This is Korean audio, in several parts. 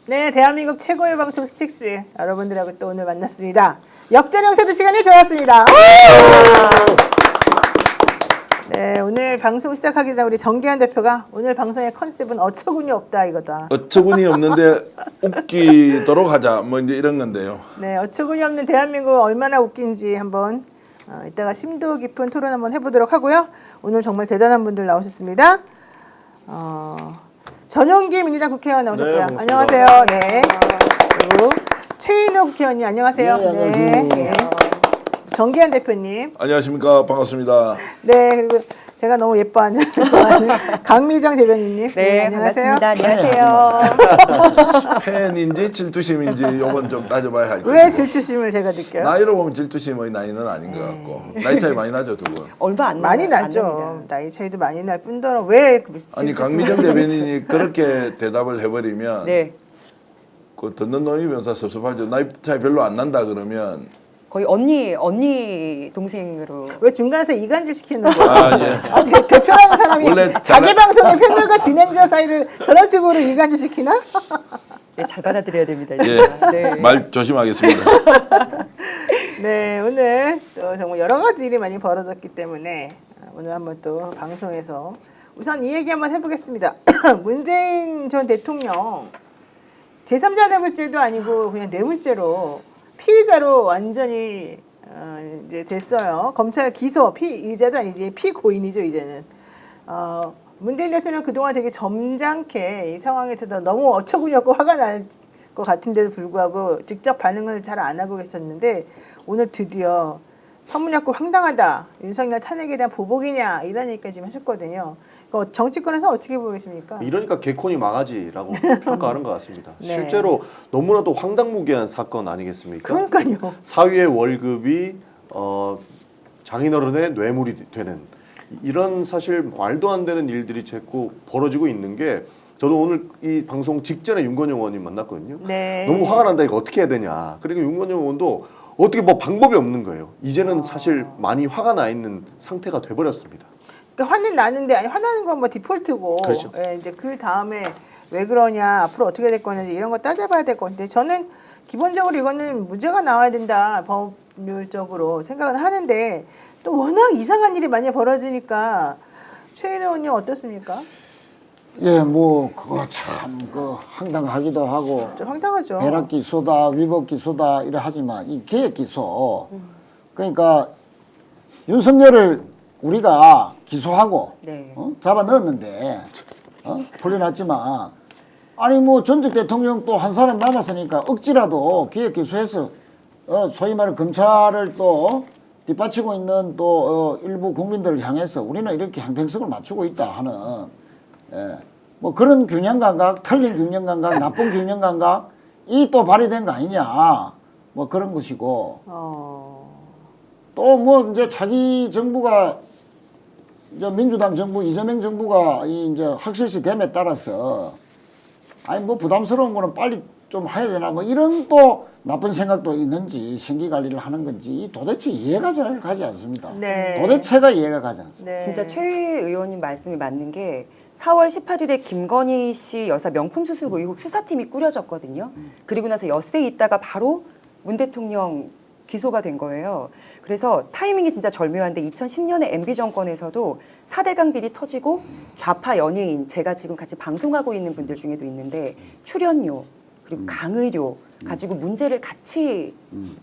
네, 대한민국 최고의 방송 스픽스 여러분들하고 또 오늘 만났습니다. 역전형 세트 시간이 돌아왔습니다. 네, 오늘 방송 시작하기 전에 우리 정기한 대표가 오늘 방송의 컨셉은 어처구니 없다 이거다. 어처구니 없는데 웃기도록 하자 뭐 이제 이런 건데요. 네, 어처구니 없는 대한민국 얼마나 웃긴지 한번 이따가 심도 깊은 토론 한번 해보도록 하고요. 오늘 정말 대단한 분들 나오셨습니다. 전용기 민주당 국회의원 나오셨고요. 네, 안녕하세요. 네. 그리고 최인호 국회의원님 안녕하세요. 네, 안녕하세요. 네. 정기한 대표님. 안녕하십니까, 반갑습니다. 네, 그리고 제가 너무 예뻐하는 강미정 대변인님. 네, 안녕하세요. 반갑습니다. 안녕하세요. 팬인지 질투심인지 요건 좀 따져봐야 할 거예요. 왜 질투심을 제가 느껴요? 나이로 보면 질투심의 나이는 아닌 것 같고 나이 차이 많이 나죠, 두 분. 얼마 안 많이 나요. 나죠. 안 납니다. 나이 차이도 많이 날 뿐더러 왜 아니 강미정 대변인이 그렇게 대답을 해버리면 네, 그 듣는 놈이 변사 섭섭하죠. 나이 차이 별로 안 난다 그러면 거의 언니 동생으로. 왜 중간에서 이간질 시키는 거예요? 아 예. 아니, 대표라는 사람이 원래 자기 방송의 패널과 진행자 사이를 저런 식으로 이간질 시키나? 네, 잘 받아들여야 됩니다. 예. 진짜. 네. 말 조심하겠습니다. 네, 오늘 또 정말 여러 가지 일이 많이 벌어졌기 때문에 오늘 한번 또 방송에서 우선 이 얘기 한번 해보겠습니다. 문재인 전 대통령 제3자 뇌물죄도 아니고 그냥 뇌물죄로 피의자로 완전히 이제 됐어요. 검찰 기소 피의자도 아니지 피고인이죠 이제는. 문재인 대통령 그동안 되게 점잖게 이 상황에서도 너무 어처구니 없고 화가 날 것 같은데도 불구하고 직접 반응을 잘 안 하고 계셨는데 오늘 드디어 판문jas고 황당하다. 윤석열 탄핵에 대한 보복이냐 이런 얘기까지 지금 하셨거든요. 그러니까 정치권에서 어떻게 보고 계십니까? 이러니까 개콘이 망하지라고 평가하는 것 같습니다. 네. 실제로 너무나도 황당무계한 사건 아니겠습니까? 그러니까요. 사위의 월급이 장인어른의 뇌물이 되는 이런 사실 말도 안 되는 일들이 자꾸 벌어지고 있는 게 저도 오늘 이 방송 직전에 윤건영 의원님 만났거든요. 네. 너무 화가 난다 이거 어떻게 해야 되냐. 그리고 윤건영 의원도 어떻게 뭐 방법이 없는 거예요. 이제는 사실 많이 화가 나 있는 상태가 돼버렸습니다. 그러니까 화는 나는데 아니 화나는 건 뭐 디폴트고 그렇죠. 예, 이제 그 다음에 왜 그러냐 앞으로 어떻게 될 거냐 이런 거 따져봐야 될 건데 저는 기본적으로 이거는 무죄가 나와야 된다 법률적으로 생각은 하는데 또 워낙 이상한 일이 많이 벌어지니까 최인호 의원님 어떻습니까? 예, 뭐 그거 참 황당하기도 하고 좀 황당하죠. 배락 기소다, 위법 기소다 이래 하지만 이 계획 기소. 그러니까 윤석열을 우리가 기소하고 네. 잡아 넣었는데 풀려났지만 아니 뭐 전직 대통령 또 한 사람 남았으니까 억지라도 계획 기소해서 소위 말해 검찰을 또 뒷받치고 있는 또 일부 국민들을 향해서 우리는 이렇게 형평성을 맞추고 있다 하는 뭐 그런 균형 감각, 틀린 균형 감각, 나쁜 균형 감각 이 또 발휘된 거 아니냐 뭐 그런 것이고 또 뭐 이제 자기 정부가 이제 민주당 정부 이재명 정부가 이제 확실시 됨에 따라서 아니 뭐 부담스러운 거는 빨리 좀 해야 되나 뭐 이런 또 나쁜 생각도 있는지 신기 관리를 하는 건지 도대체 이해가 잘 가지 않습니다. 네. 도대체가 이해가 가지 않습니다. 네. 진짜 최 의원님 말씀이 맞는 게 4월 18일에 김건희 씨 여사 명품 수수 의혹 수사팀이 꾸려졌거든요. 그리고 나서 엿새 있다가 바로 문 대통령 기소가 된 거예요. 그래서 타이밍이 진짜 절묘한데 2010년에 MB 정권에서도 4대강 비리 터지고 좌파 연예인 제가 지금 같이 방송하고 있는 분들 중에도 있는데 출연료 그리고 강의료 가지고 문제를 같이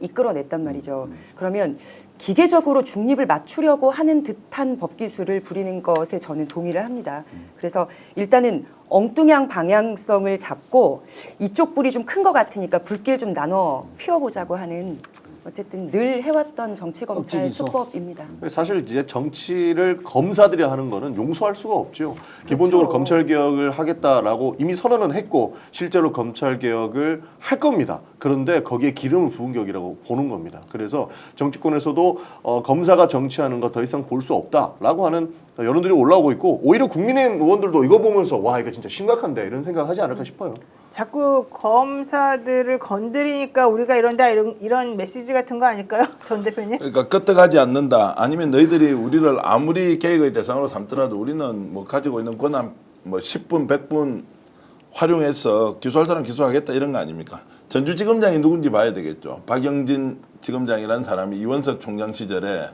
이끌어냈단 말이죠. 그러면 기계적으로 중립을 맞추려고 하는 듯한 법기술을 부리는 것에 저는 동의를 합니다. 그래서 일단은 엉뚱한 방향성을 잡고 이쪽 불이 좀 큰 것 같으니까 불길 좀 나눠 피워보자고 하는 어쨌든 늘 해왔던 정치검찰 수법입니다. 사실 이제 정치를 검사들이 하는 거는 용서할 수가 없죠. 기본적으로 검찰 개혁을 하겠다라고 이미 선언은 했고 실제로 검찰 개혁을 할 겁니다. 그런데 거기에 기름을 부은 격이라고 보는 겁니다. 그래서 정치권에서도 검사가 정치하는 거 더 이상 볼 수 없다라고 하는 여론들이 올라오고 있고 오히려 국민의힘 의원들도 이거 보면서 와 이거 진짜 심각한데 이런 생각하지 않을까 싶어요. 자꾸 검사들을 건드리니까 우리가 이런다 이런 메시지 같은 거 아닐까요? 전 대표님? 그러니까 끄떡하지 않는다. 아니면 너희들이 우리를 아무리 개혁의 대상으로 삼더라도 우리는 뭐 가지고 있는 권한 뭐 10분, 100분 활용해서 기소할 사람 기소하겠다 이런 거 아닙니까? 전주지검장이 누군지 봐야 되겠죠. 박영진 지검장이라는 사람이 이원석 총장 시절에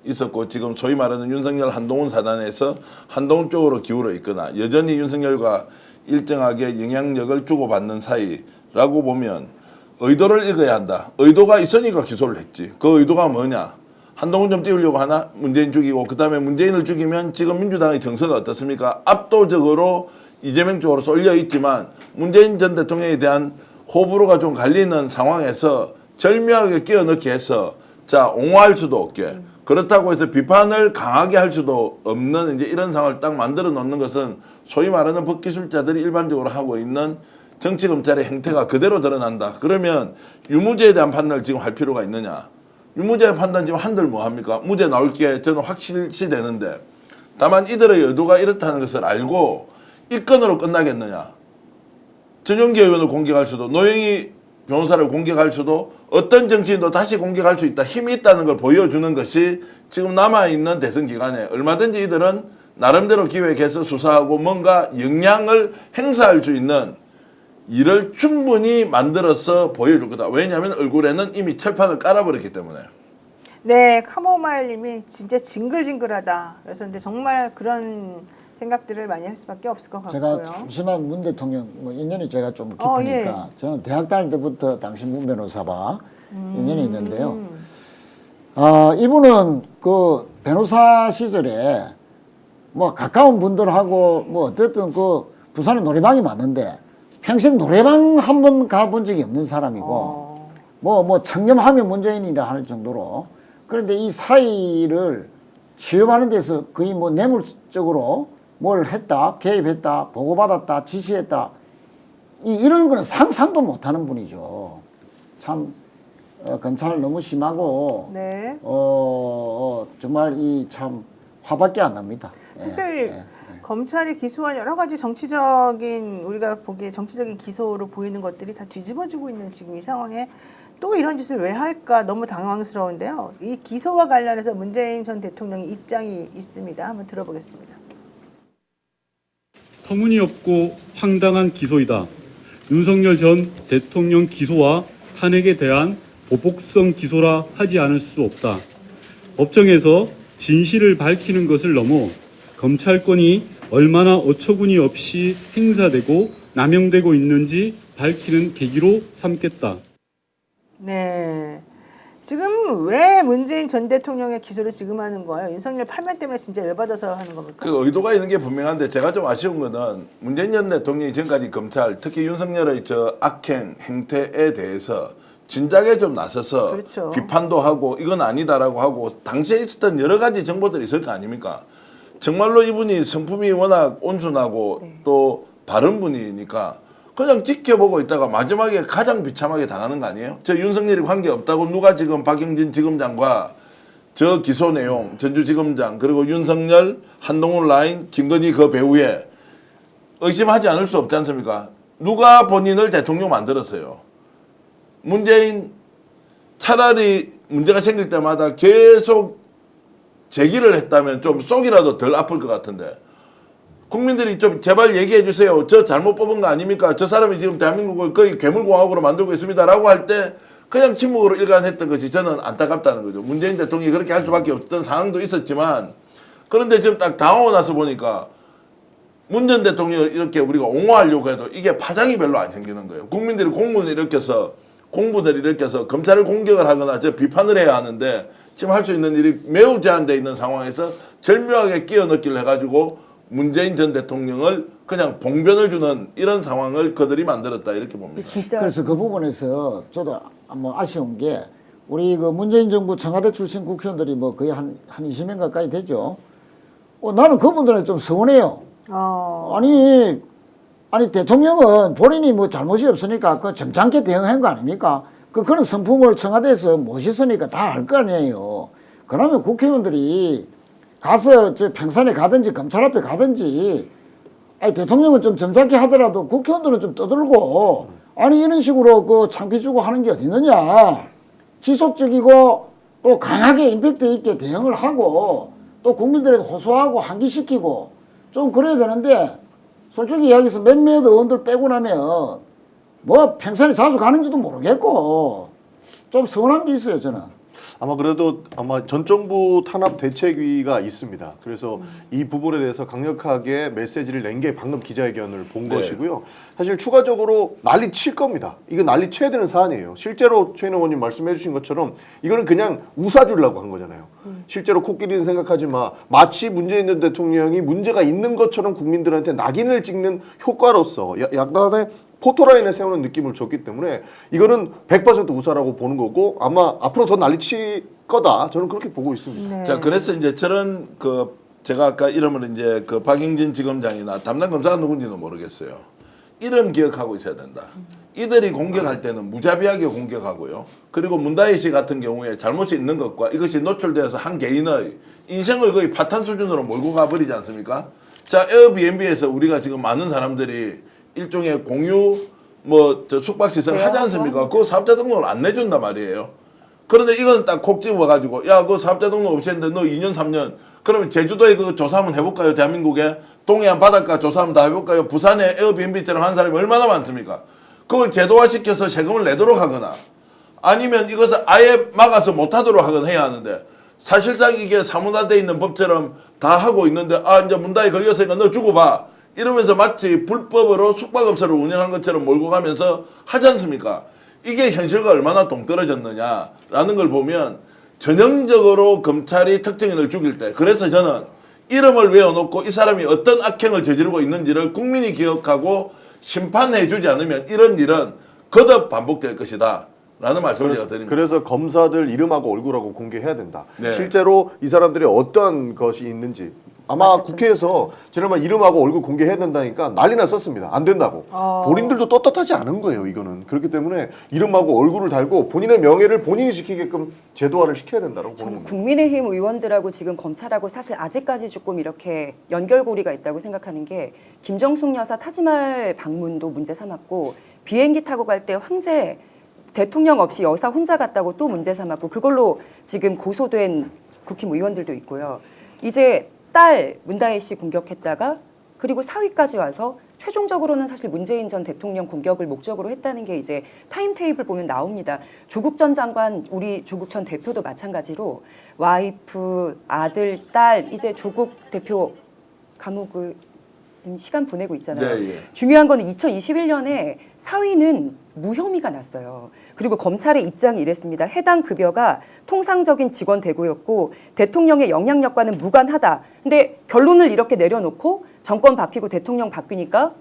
있었고 지금 소위 말하는 윤석열 한동훈 사단에서 한동훈 쪽으로 기울어 있거나 여전히 윤석열과 일정하게 영향력을 주고받는 사이라고 보면 의도를 읽어야 한다. 의도가 있으니까 기소를 했지. 그 의도가 뭐냐? 한동훈 좀 띄우려고 하나? 문재인 죽이고 그다음에 문재인을 죽이면 지금 민주당의 정서가 어떻습니까? 압도적으로 이재명 쪽으로 쏠려 있지만 문재인 전 대통령에 대한 호불호가 좀 갈리는 상황에서 절묘하게 끼워 넣기 해서 자 옹호할 수도 없게 그렇다고 해서 비판을 강하게 할 수도 없는 이제 이런 상황을 딱 만들어 놓는 것은 소위 말하는 법기술자들이 일반적으로 하고 있는 정치 검찰의 행태가 그대로 드러난다. 그러면 유무죄에 대한 판단을 지금 할 필요가 있느냐? 유무죄 판단 지금 한들 뭐 합니까? 무죄 나올 게 저는 확실시 되는데 다만 이들의 의도가 이렇다는 것을 알고 이 건으로 끝나겠느냐? 전용기 의원을 공격할 수도 노영희 변호사를 공격할 수도 어떤 정치인도 다시 공격할 수 있다. 힘이 있다는 걸 보여주는 것이 지금 남아있는 대선 기간에 얼마든지 이들은 나름대로 기획해서 수사하고 뭔가 영향을 행사할 수 있는 일을 충분히 만들어서 보여줄 거다. 왜냐하면 얼굴에는 이미 철판을 깔아버렸기 때문에. 네, 카모마일님이 진짜 징글징글하다. 그래서 근데 정말 그런 생각들을 많이 할 수밖에 없을 것 같고요. 제가 잠시만 문 대통령 뭐 인연이 제가 좀 깊으니까 예. 저는 대학 다닐 때부터 당시 문 변호사와 인연이 있는데요. 이분은 그 변호사 시절에 뭐 가까운 분들하고 뭐 어쨌든 그 부산에 노래방이 많은데 평생 노래방 한 번 가본 적이 없는 사람이고 뭐 청렴하면 문재인이라 할 정도로 그런데 이 사이를 취업하는 데서 거의 뭐 뇌물적으로 뭘 했다, 개입했다, 보고받았다, 지시했다 이런 거는 상상도 못하는 분이죠. 참 검찰 너무 심하고 네. 정말 이 참 화밖에 안 납니다. 사실 검찰이 기소한 여러 가지 정치적인 우리가 보기에 정치적인 기소로 보이는 것들이 다 뒤집어지고 있는 지금 이 상황에 또 이런 짓을 왜 할까 너무 당황스러운데요. 이 기소와 관련해서 문재인 전 대통령의 입장이 있습니다. 한번 들어보겠습니다. 터무니없고 황당한 기소이다. 윤석열 전 대통령 기소와 탄핵에 대한 보복성 기소라 하지 않을 수 없다. 법정에서 진실을 밝히는 것을 넘어 검찰권이 얼마나 어처구니 없이 행사되고 남용되고 있는지 밝히는 계기로 삼겠다. 네. 지금 왜 문재인 전 대통령의 기소를 지금 하는 거예요? 윤석열 파면 때문에 진짜 열받아서 하는 겁니까? 그 의도가 있는 게 분명한데 제가 좀 아쉬운 거는 문재인 전 대통령이 지금까지 검찰 특히 윤석열의 저 악행 행태에 대해서 진작에 좀 나서서 그렇죠. 비판도 하고 이건 아니다라고 하고 당시에 있었던 여러 가지 정보들이 있을 거 아닙니까? 정말로 이분이 성품이 워낙 온순하고 또 바른 분이니까 그냥 지켜보고 있다가 마지막에 가장 비참하게 당하는 거 아니에요? 저 윤석열이 관계없다고 누가 지금 박영진 지검장과 저 기소 내용 전주지검장 그리고 윤석열 한동훈 라인 김건희 그 배후에 의심하지 않을 수 없지 않습니까? 누가 본인을 대통령 만들었어요? 문재인 차라리 문제가 생길 때마다 계속 제기를 했다면 좀 속이라도 덜 아플 것 같은데 국민들이 좀 제발 얘기해 주세요. 저 잘못 뽑은 거 아닙니까? 저 사람이 지금 대한민국을 거의 괴물공화국으로 만들고 있습니다라고 할 때 그냥 침묵으로 일관했던 것이 저는 안타깝다는 거죠. 문재인 대통령이 그렇게 할 수밖에 없던 상황도 있었지만 그런데 지금 딱 당하고 나서 보니까 문 전 대통령을 이렇게 우리가 옹호하려고 해도 이게 파장이 별로 안 생기는 거예요. 국민들이 공문을 일으켜서 공부들을 일으켜서 검찰을 공격을 하거나 저 비판을 해야 하는데 지금 할 수 있는 일이 매우 제한되어 있는 상황에서 절묘하게 끼어 넣기를 해가지고 문재인 전 대통령을 그냥 봉변을 주는 이런 상황을 그들이 만들었다 이렇게 봅니다. 진짜 그래서 그 부분에서 저도 뭐 아쉬운 게 우리 그 문재인 정부 청와대 출신 국회의원들이 뭐 거의 한 20명 가까이 되죠. 나는 그분들은 좀 서운해요. 아니 대통령은 본인이 뭐 잘못이 없으니까 그 점잖게 대응한 거 아닙니까? 그런 성품을 청와대에서 모셨으니까 다 알 거 아니에요. 그러면 국회의원들이 가서 저 평산에 가든지 검찰 앞에 가든지 아니 대통령은 좀 점잖게 하더라도 국회의원들은 좀 떠들고 아니 이런 식으로 그 창피 주고 하는 게 어디 있느냐. 지속적이고 또 강하게 임팩트 있게 대응을 하고 또 국민들에게 호소하고 환기시키고 좀 그래야 되는데 솔직히 이야기해서 몇몇 의원들 빼고 나면 뭐 평소에 자주 가는지도 모르겠고 좀 서운한 게 있어요 저는. 아마 그래도 아마 전 정부 탄압 대책위가 있습니다. 그래서 이 부분에 대해서 강력하게 메시지를 낸 게 방금 기자회견을 본 네. 것이고요. 사실 추가적으로 난리 칠 겁니다. 이거 난리 쳐야 되는 사안이에요. 실제로 최인호 의원님 말씀해 주신 것처럼 이거는 그냥 웃어주려고 한 거잖아요. 실제로 코끼리는 생각하지 마. 마치 문재인 전 대통령이 문제가 있는 것처럼 국민들한테 낙인을 찍는 효과로서 약간의 포토라인을 세우는 느낌을 줬기 때문에 이거는 100% 우사라고 보는 거고 아마 앞으로 더 난리칠 거다. 저는 그렇게 보고 있습니다. 네. 자, 그래서 이제 저런 그 제가 아까 이름을 이제 그 박영진 지검장이나 담당 검사가 누군지는 모르겠어요. 이름 기억하고 있어야 된다. 이들이 공격할 때는 무자비하게 공격하고요. 그리고 문다희 씨 같은 경우에 잘못이 있는 것과 이것이 노출돼서 한 개인의 인생을 거의 파탄 수준으로 몰고 가버리지 않습니까? 자, 에어비앤비에서 우리가 지금 많은 사람들이 일종의 공유 뭐 저 숙박 시설을 하지 않습니까? 그 사업자 등록을 안 내준단 말이에요. 그런데 이건 딱 콕 집어가지고 야, 그 사업자 등록 없앴는데 너 2년 3년 그러면 제주도에 그 조사 한번 해볼까요? 대한민국에 동해안 바닷가 조사 한번 다 해볼까요? 부산에 에어비앤비처럼 한 사람이 얼마나 많습니까? 그걸 제도화시켜서 세금을 내도록 하거나 아니면 이것을 아예 막아서 못하도록 하거나 해야 하는데 사실상 이게 사문화되어 있는 법처럼 다 하고 있는데 아 이제 문다에 걸렸으니까 너 주고 봐 이러면서 마치 불법으로 숙박업소를 운영한 것처럼 몰고 가면서 하지 않습니까? 이게 현실과 얼마나 동떨어졌느냐라는 걸 보면 전형적으로 검찰이 특정인을 죽일 때 그래서 저는 이름을 외워놓고 이 사람이 어떤 악행을 저지르고 있는지를 국민이 기억하고 심판해 주지 않으면 이런 일은 거듭 반복될 것이다 라는 말씀을 제가 드립니다. 그래서 검사들 이름하고 얼굴하고 공개해야 된다. 네. 실제로 이 사람들이 어떤 것이 있는지 아마 국회에서 지난번 이름하고 얼굴 공개해야 된다니까 난리 났었습니다. 안 된다고. 본인들도 떳떳하지 않은 거예요. 이거는. 그렇기 때문에 이름하고 얼굴을 달고 본인의 명예를 본인이 지키게끔 제도화를 시켜야 된다고 보는 겁니다. 국민의힘 의원들하고 지금 검찰하고 사실 아직까지 조금 이렇게 연결고리가 있다고 생각하는 게 김정숙 여사 타지말 방문도 문제 삼았고 비행기 타고 갈 때 황제 대통령 없이 여사 혼자 갔다고 또 문제 삼았고 그걸로 지금 고소된 국힘 의원들도 있고요. 이제 딸 문다혜 씨 공격했다가 그리고 사위까지 와서 최종적으로는 사실 문재인 전 대통령 공격을 목적으로 했다는 게 이제 타임테이블 보면 나옵니다. 조국 전 장관, 우리 조국 전 대표도 마찬가지로 와이프, 아들, 딸 이제 조국 대표 감옥을 지금 시간 보내고 있잖아요. 네, 예. 중요한 거는 2021년에 사위는 무혐의가 났어요. 그리고 검찰의 입장이 이랬습니다. 해당 급여가 통상적인 직원 대구였고 대통령의 영향력과는 무관하다. 근데 결론을 이렇게 내려놓고 정권 바뀌고 대통령 바뀌니까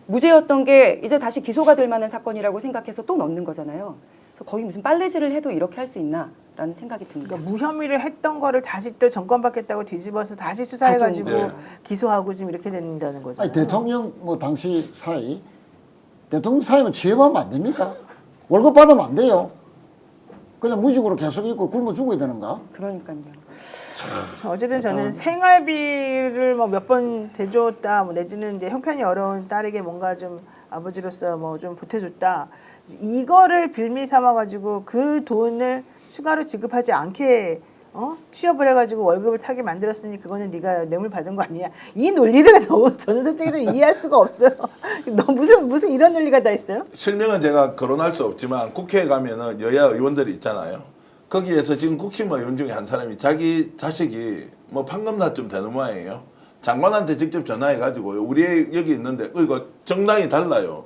무죄였던 게 이제 다시 기소가 될 만한 사건이라고 생각해서 또 넣는 거잖아요. 그래서 거의 무슨 빨래질을 해도 이렇게 할 수 있나라는 생각이 듭니다. 그러니까 무혐의를 했던 거를 다시 또 정권 바뀌었다고 뒤집어서 다시 수사해가지고 네. 기소하고 지금 이렇게 된다는 거죠. 아니 대통령 뭐 당시 사이 대통령 사이면 취업하면 안 됩니까? 월급 받으면 안 돼요. 그냥 무직으로 계속 있고 굶어 죽어야 되는가? 그러니까요. 어쨌든 저는 생활비를 뭐 몇 번 대줬다, 뭐 내지는 이제 형편이 어려운 딸에게 뭔가 좀 아버지로서 뭐 좀 보태줬다. 이거를 빌미 삼아가지고 그 돈을 추가로 지급하지 않게 취업을 해가지고 월급을 타게 만들었으니 그거는 네가 뇌물 받은 거 아니야. 이 논리를 너무 저는 솔직히 좀 이해할 수가 없어요. 너 무슨 이런 논리가 다 있어요? 실명은 제가 거론할 수 없지만 국회에 가면은 여야 의원들이 있잖아요. 거기에서 지금 국힘 의원 중에 한 사람이 자기 자식이 뭐 판검사쯤 되는 모양이에요. 장관한테 직접 전화해가지고 우리 애 여기 있는데 이거 정당이 달라요.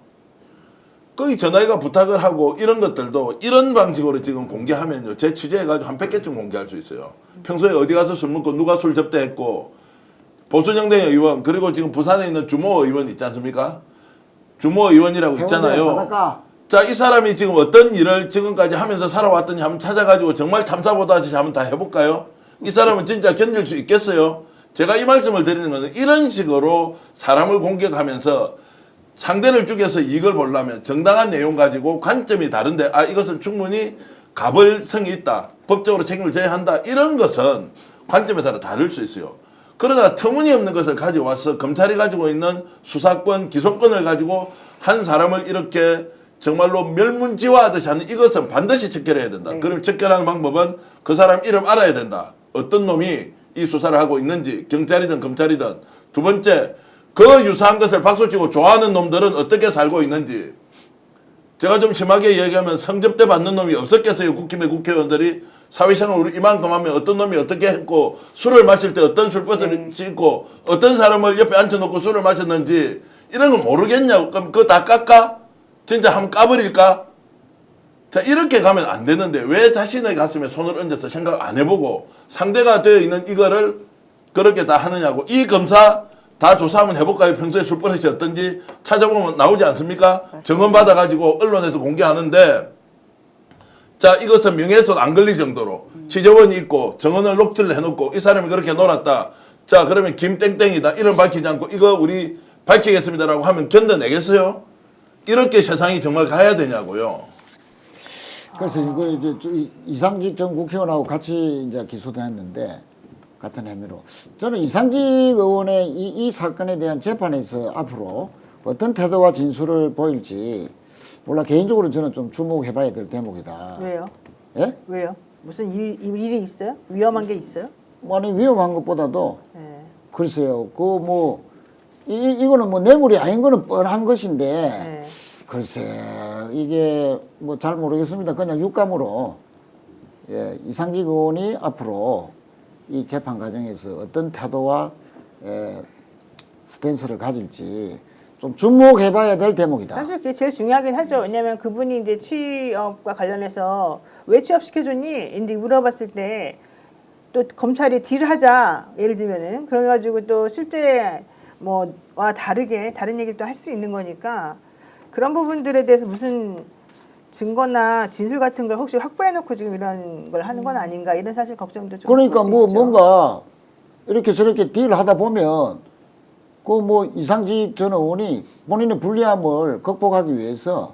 거기 전화해가 부탁을 하고 이런 것들도 이런 방식으로 지금 공개하면요. 제 취재해가지고 한 100개쯤 공개할 수 있어요. 평소에 어디 가서 술 먹고 누가 술 접대했고 보수정당 의원 그리고 지금 부산에 있는 주모 의원 있지 않습니까? 주모 의원이라고 있잖아요. 바닷가. 자, 이 사람이 지금 어떤 일을 지금까지 하면서 살아왔더니 한번 찾아가지고 정말 탐사보다시 한번 다 해볼까요? 이 사람은 진짜 견딜 수 있겠어요? 제가 이 말씀을 드리는 것은 이런 식으로 사람을 공격하면서 상대를 죽여서 이익을 보려면 정당한 내용 가지고 관점이 다른데 이것은 충분히 가벌성이 있다. 법적으로 책임을 져야 한다. 이런 것은 관점에 따라 다를 수 있어요. 그러나 터무니없는 것을 가져와서 검찰이 가지고 있는 수사권, 기소권을 가지고 한 사람을 이렇게 정말로 멸문지화하듯이 하는 이것은 반드시 척결해야 된다. 네. 그럼 척결하는 방법은 그 사람 이름 알아야 된다. 어떤 놈이 이 수사를 하고 있는지 경찰이든 검찰이든. 두 번째, 그 유사한 것을 박수치고 좋아하는 놈들은 어떻게 살고 있는지 제가 좀 심하게 얘기하면 성접대 받는 놈이 없었겠어요. 국회의원들이 사회생활을 이만큼 하면 어떤 놈이 어떻게 했고 술을 마실 때 어떤 술버스를 싣고 어떤 사람을 옆에 앉혀놓고 술을 마셨는지 이런 거 모르겠냐고. 그럼 그거 다 깎아? 진짜 한번 까버릴까? 자, 이렇게 가면 안 되는데 왜 자신의 가슴에 손을 얹어서 생각 안 해보고 상대가 되어 있는 이거를 그렇게 다 하느냐고. 이 검사 다 조사 한번 해볼까요? 평소에 술버릇이 어떤지 찾아보면 나오지 않습니까? 증언 받아가지고 언론에서 공개하는데 자, 이것은 명예훼손 안 걸릴 정도로 취재원이 있고 정언을 녹취를 해놓고 이 사람이 그렇게 놀았다. 자, 그러면 김땡땡이다. 이름 밝히지 않고 이거 우리 밝히겠습니다라고 하면 견뎌내겠어요? 이렇게 세상이 정말 가야 되냐고요. 그래서 이거 이제 이상직 전 국회의원하고 같이 이제 기소됐는데 같은 혐의로 저는 이상직 의원의 이 사건에 대한 재판에서 앞으로 어떤 태도와 진술을 보일지 몰라 개인적으로 저는 좀 주목해봐야 될 대목이다. 왜요? 예? 왜요? 무슨 일이 있어요? 위험한 게 있어요? 아니 위험한 것보다도 네. 글쎄요. 그 뭐 이거는 뭐 뇌물이 아닌 거는 뻔한 것인데 네. 글쎄 이게 뭐 잘 모르겠습니다. 그냥 육감으로 예, 이상직 의원이 앞으로 이 재판 과정에서 어떤 태도와 스탠스를 가질지 좀 주목해봐야 될 대목이다. 사실 그게 제일 중요하긴 하죠. 왜냐하면 그분이 이제 취업과 관련해서 왜 취업시켜줬니? 이제 물어봤을 때 또 검찰이 딜을 하자. 예를 들면은 그래가지고 또 실제 뭐와 다르게 다른 얘기도 할 수 있는 거니까 그런 부분들에 대해서 무슨 증거나 진술 같은 걸 혹시 확보해놓고 지금 이런 걸 하는 건 아닌가 이런 사실 걱정도 좀. 그러니까 볼수 뭐 있죠. 뭔가 이렇게 저렇게 딜하다 보면 그 뭐 이상직 전 의원이 본인의 불리함을 극복하기 위해서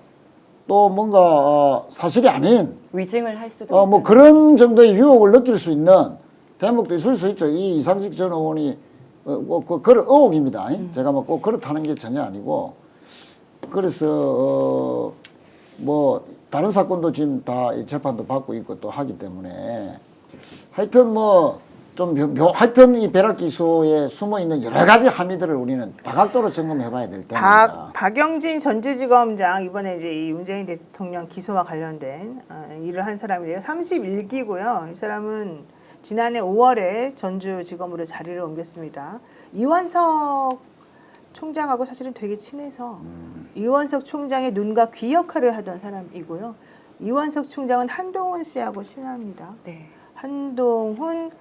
또 뭔가 사실이 아닌 위증을 할 수도 뭐 그런 정도의 유혹을 느낄 수 있는 대목도 있을 수 있죠. 이 이상직 전 의원이 그런 의혹입니다. 제가 뭐 꼭 그렇다는 게 전혀 아니고 그래서 뭐 다른 사건도 지금 다 재판도 받고 있고 또 하기 때문에 하여튼 뭐 좀 하여튼 이 벼락 기소에 숨어 있는 여러 가지 함의들을 우리는 다각도로 점검해봐야 될 때입니다. 박영진 전주지검장 이번에 이제 이 문재인 대통령 기소와 관련된 일을 한 사람이래요. 31기고요. 이 사람은 지난해 5월에 전주지검으로 자리를 옮겼습니다. 이완석 총장하고 사실은 되게 친해서 이완석 총장의 눈과 귀 역할을 하던 사람이고요. 이완석 총장은 한동훈 씨하고 친합니다. 네. 한동훈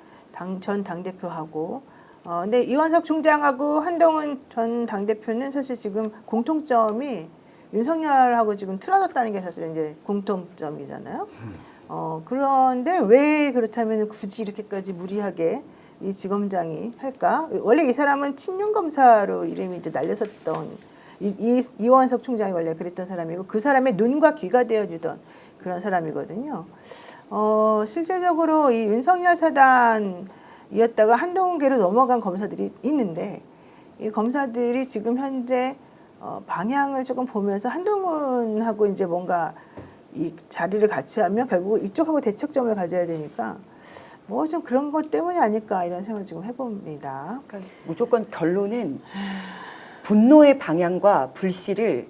전 당대표하고 근데 이완석 총장하고 한동훈 전 당대표는 사실 지금 공통점이 윤석열하고 지금 틀어졌다는 게 사실 이제 공통점이잖아요. 그런데 왜 그렇다면 굳이 이렇게까지 무리하게 이 지검장이 할까? 원래 이 사람은 친윤 검사로 이름이 이제 날렸었던 이완석 총장이 원래 그랬던 사람이고 그 사람의 눈과 귀가 되어주던 그런 사람이거든요. 실제적으로 이 윤석열 사단이었다가 한동훈계로 넘어간 검사들이 있는데 이 검사들이 지금 현재 방향을 조금 보면서 한동훈하고 이제 뭔가 이 자리를 같이 하면 결국 이쪽하고 대척점을 가져야 되니까 뭐 좀 그런 것 때문이 아닐까 이런 생각을 지금 해봅니다. 그러니까 무조건 결론은 분노의 방향과 불씨를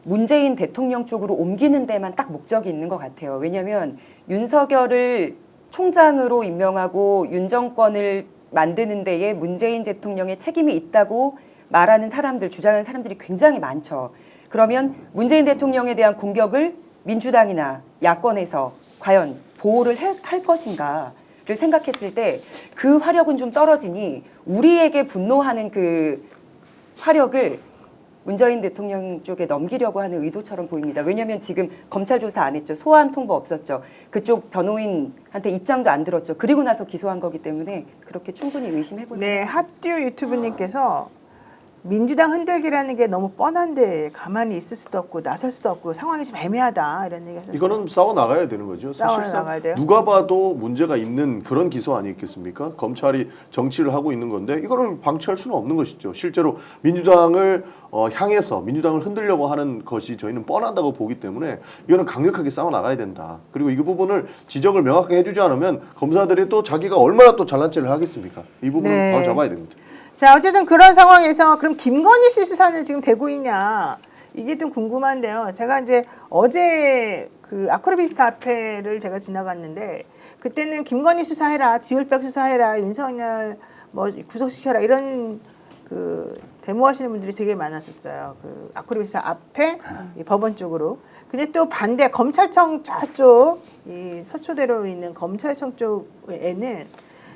문재인 대통령 쪽으로 옮기는 데만 딱 목적이 있는 것 같아요. 왜냐하면 윤석열을 총장으로 임명하고 윤 정권을 만드는 데에 문재인 대통령의 책임이 있다고 말하는 사람들, 주장하는 사람들이 굉장히 많죠. 그러면 문재인 대통령에 대한 공격을 민주당이나 야권에서 과연 보호를 할 것인가를 생각했을 때 그 화력은 좀 떨어지니 우리에게 분노하는 그 화력을 문재인 대통령 쪽에 넘기려고 하는 의도처럼 보입니다. 왜냐하면 지금 검찰 조사 안 했죠. 소환 통보 없었죠. 그쪽 변호인한테 입장도 안 들었죠. 그리고 나서 기소한 거기 때문에 그렇게 충분히 의심해보죠. 네, 핫듀 유튜브님께서 민주당 흔들기라는 게 너무 뻔한데 가만히 있을 수도 없고 나설 수도 없고 상황이 좀 애매하다 이런 얘기하셨어요. 이거는 싸워 나가야 되는 거죠. 싸워 사실상 나가야 돼요? 누가 봐도 문제가 있는 그런 기소 아니겠습니까? 검찰이 정치를 하고 있는 건데 이거를 방치할 수는 없는 것이죠. 실제로 민주당을 향해서 민주당을 흔들려고 하는 것이 저희는 뻔하다고 보기 때문에 이거는 강력하게 싸워 나가야 된다. 그리고 이 부분을 지적을 명확하게 해주지 않으면 검사들이 또 자기가 얼마나 또 잘난 체를 하겠습니까? 이 부분을 네. 바로 잡아야 됩니다. 자, 어쨌든 그런 상황에서 그럼 김건희 씨 수사는 지금 되고 있냐? 이게 좀 궁금한데요. 제가 이제 어제 그 아크로비스타 앞에를 제가 지나갔는데 그때는 김건희 수사해라, 디올백 수사해라, 윤석열 뭐 구속시켜라 이런 그 데모하시는 분들이 되게 많았었어요. 그 아크로비스타 앞에 이 법원 쪽으로. 근데 또 반대 검찰청 저쪽 이 서초대로 있는 검찰청 쪽에는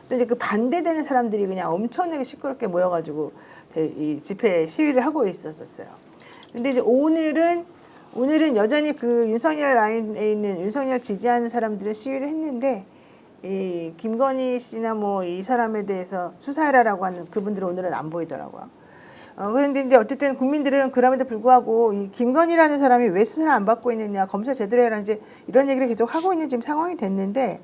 또 이제 그 반대되는 사람들이 그냥 엄청나게 시끄럽게 모여가지고 이 집회 시위를 하고 있었어요. 근데 이제 오늘은 여전히 그 윤석열 라인에 있는 윤석열 지지하는 사람들은 시위를 했는데 이 김건희 씨나 뭐 이 사람에 대해서 수사해라라고 하는 그분들은 오늘은 안 보이더라고요. 그런데 이제 어쨌든 국민들은 그럼에도 불구하고 이 김건희라는 사람이 왜 수사를 안 받고 있느냐, 검사 제대로 해라 이제 이런 얘기를 계속 하고 있는 지금 상황이 됐는데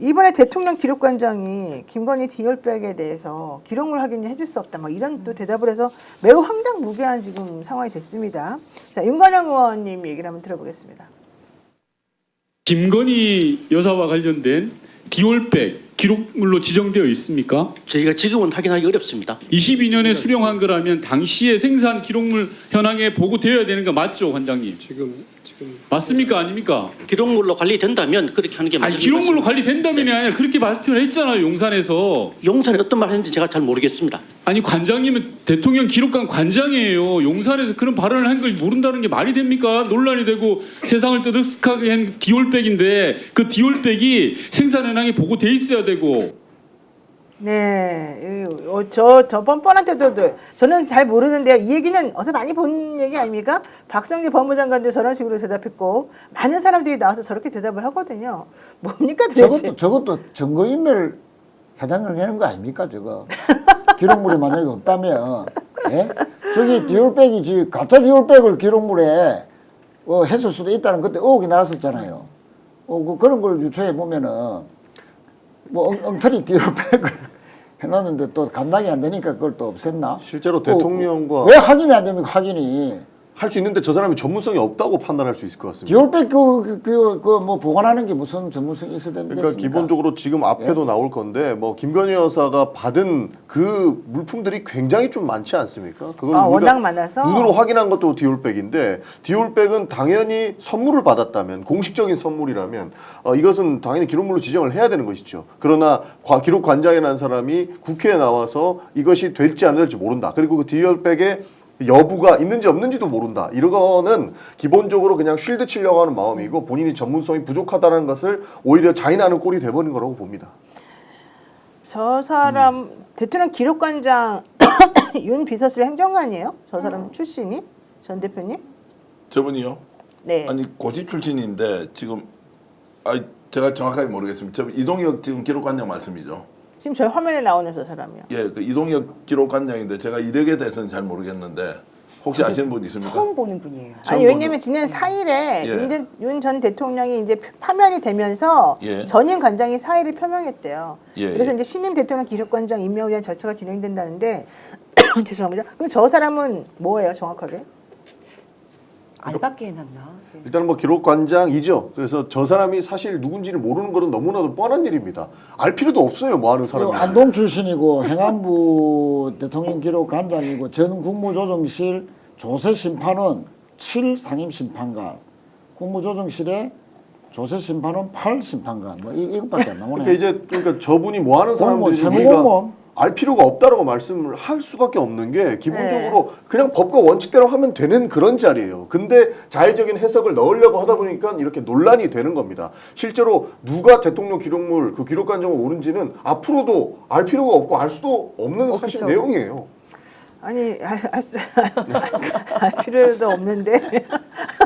이번에 대통령 기록관장이 김건희 디올백에 대해서 기록물 확인을 해줄 수 없다, 뭐 이런 또 대답을 해서 매우 황당무계한 지금 상황이 됐습니다. 자, 윤건영 의원님 얘기를 한번 들어보겠습니다. 김건희 여사와 관련된 디올백 기록물로 지정되어 있습니까? 저희가 지금은 확인하기 어렵습니다. 22년에 수령한 거라면 당시에 생산 기록물 현황에 보고되어야 되는 거 맞죠, 관장님? 지금 맞습니까, 아닙니까? 기록물로 관리된다면 그렇게 하는 게 아니, 맞는 기록물로 말씀입니다. 관리된다면이 아니라 그렇게 발표를 했잖아요, 용산에서. 용산에 어떤 말 했는지 제가 잘 모르겠습니다. 아니, 관장님은 대통령 기록관 관장이에요. 용산에서 그런 발언을 한 걸 모른다는 게 말이 됩니까? 논란이 되고 세상을 뜨뜻하게 한 디올백인데 그 디올백이 생산 현황에 보고돼 있어야 되고. 네, 저 뻔뻔한 태도들 저는 잘 모르는데요. 이 얘기는 어서 많이 본 얘기 아닙니까? 박성재 법무장관도 저런 식으로 대답했고 많은 사람들이 나와서 저렇게 대답을 하거든요. 뭡니까 도대체? 저것도 증거인멸 해당하는 거 아닙니까 저거? 기록물이 만약에 없다면, 예? 저기 디올백이 가짜 디올백을 기록물에 했을 수도 있다는 그때 의혹이 나왔었잖아요. 그런 걸 유추해 보면은 뭐 엉터리 디올백을 해놨는데 또 감당이 안 되니까 그걸 또 없앴나? 실제로 대통령과 왜 확인이 안 됩니까? 확인이. 할 수 있는데 저 사람이 전문성이 없다고 판단할 수 있을 것 같습니다. 디올백 뭐 보관하는 게 무슨 전문성이 있어야 됩니까? 그러니까 기본적으로 지금 앞에도 나올 건데 뭐 김건희 여사가 받은 그 물품들이 굉장히 좀 많지 않습니까? 그걸 우리가 워낙 많아서 눈으로 확인한 것도 디올백인데 디올백은 당연히 선물을 받았다면 공식적인 선물이라면 이것은 당연히 기록물로 지정을 해야 되는 것이죠. 그러나 기록관장이라는 사람이 국회에 나와서 이것이 될지 안 될지 모른다. 그리고 그 디올백에 여부가 있는지 없는지도 모른다. 이거는 기본적으로 그냥 쉴드 치려고 하는 마음이고 본인이 전문성이 부족하다는 것을 오히려 자인하는 꼴이 돼버린 거라고 봅니다. 저 사람 대통령 기록관장 윤 비서실 행정관이에요? 저 사람 출신이? 전 대표님? 저분이요? 네. 아니 고집 출신인데 지금 제가 정확하게 모르겠습니다. 저 이동혁 지금 기록관장 말씀이죠. 지금 저희 화면에 나오는 저 사람이요. 예, 그 이동혁 기록관장인데 제가 이력에 대해서는 잘 모르겠는데 혹시 아시는 분 있습니까? 처음 보는 분이에요. 아니 왜냐면 지난 4일에 예. 윤 전 대통령이 이제 파면이 되면서 예. 전임 관장이 사의를 표명했대요. 예, 그래서 예. 이제 신임 대통령 기록관장 임명을 위한 절차가 진행된다는데 죄송합니다. 그럼 저 사람은 뭐예요, 정확하게? 알밖에 해놨나? 네. 일단은 뭐 기록관장이죠. 그래서 저 사람이 사실 누군지를 모르는 것은 너무나도 뻔한 일입니다. 알 필요도 없어요. 뭐 하는 사람이. 안동 출신이고 행안부 대통령 기록관장이고 전 국무조정실 조세 심판원 7 상임 심판관, 국무조정실에 조세 심판원 8 심판관, 뭐 이것밖에 안 나오네. 그러니까 저분이 뭐 하는 사람들이 세무공무원. 알 필요가 없다라고 말씀을 할 수밖에 없는 게 기본적으로 그냥 법과 원칙대로 하면 되는 그런 자리예요. 근데 자의적인 해석을 넣으려고 하다 보니까 이렇게 논란이 되는 겁니다. 실제로 누가 대통령 기록물 그 기록관장을 오른지는 앞으로도 알 필요가 없고 알 수도 없는 사실 그쵸. 내용이에요. 아니 알 필요도 없는데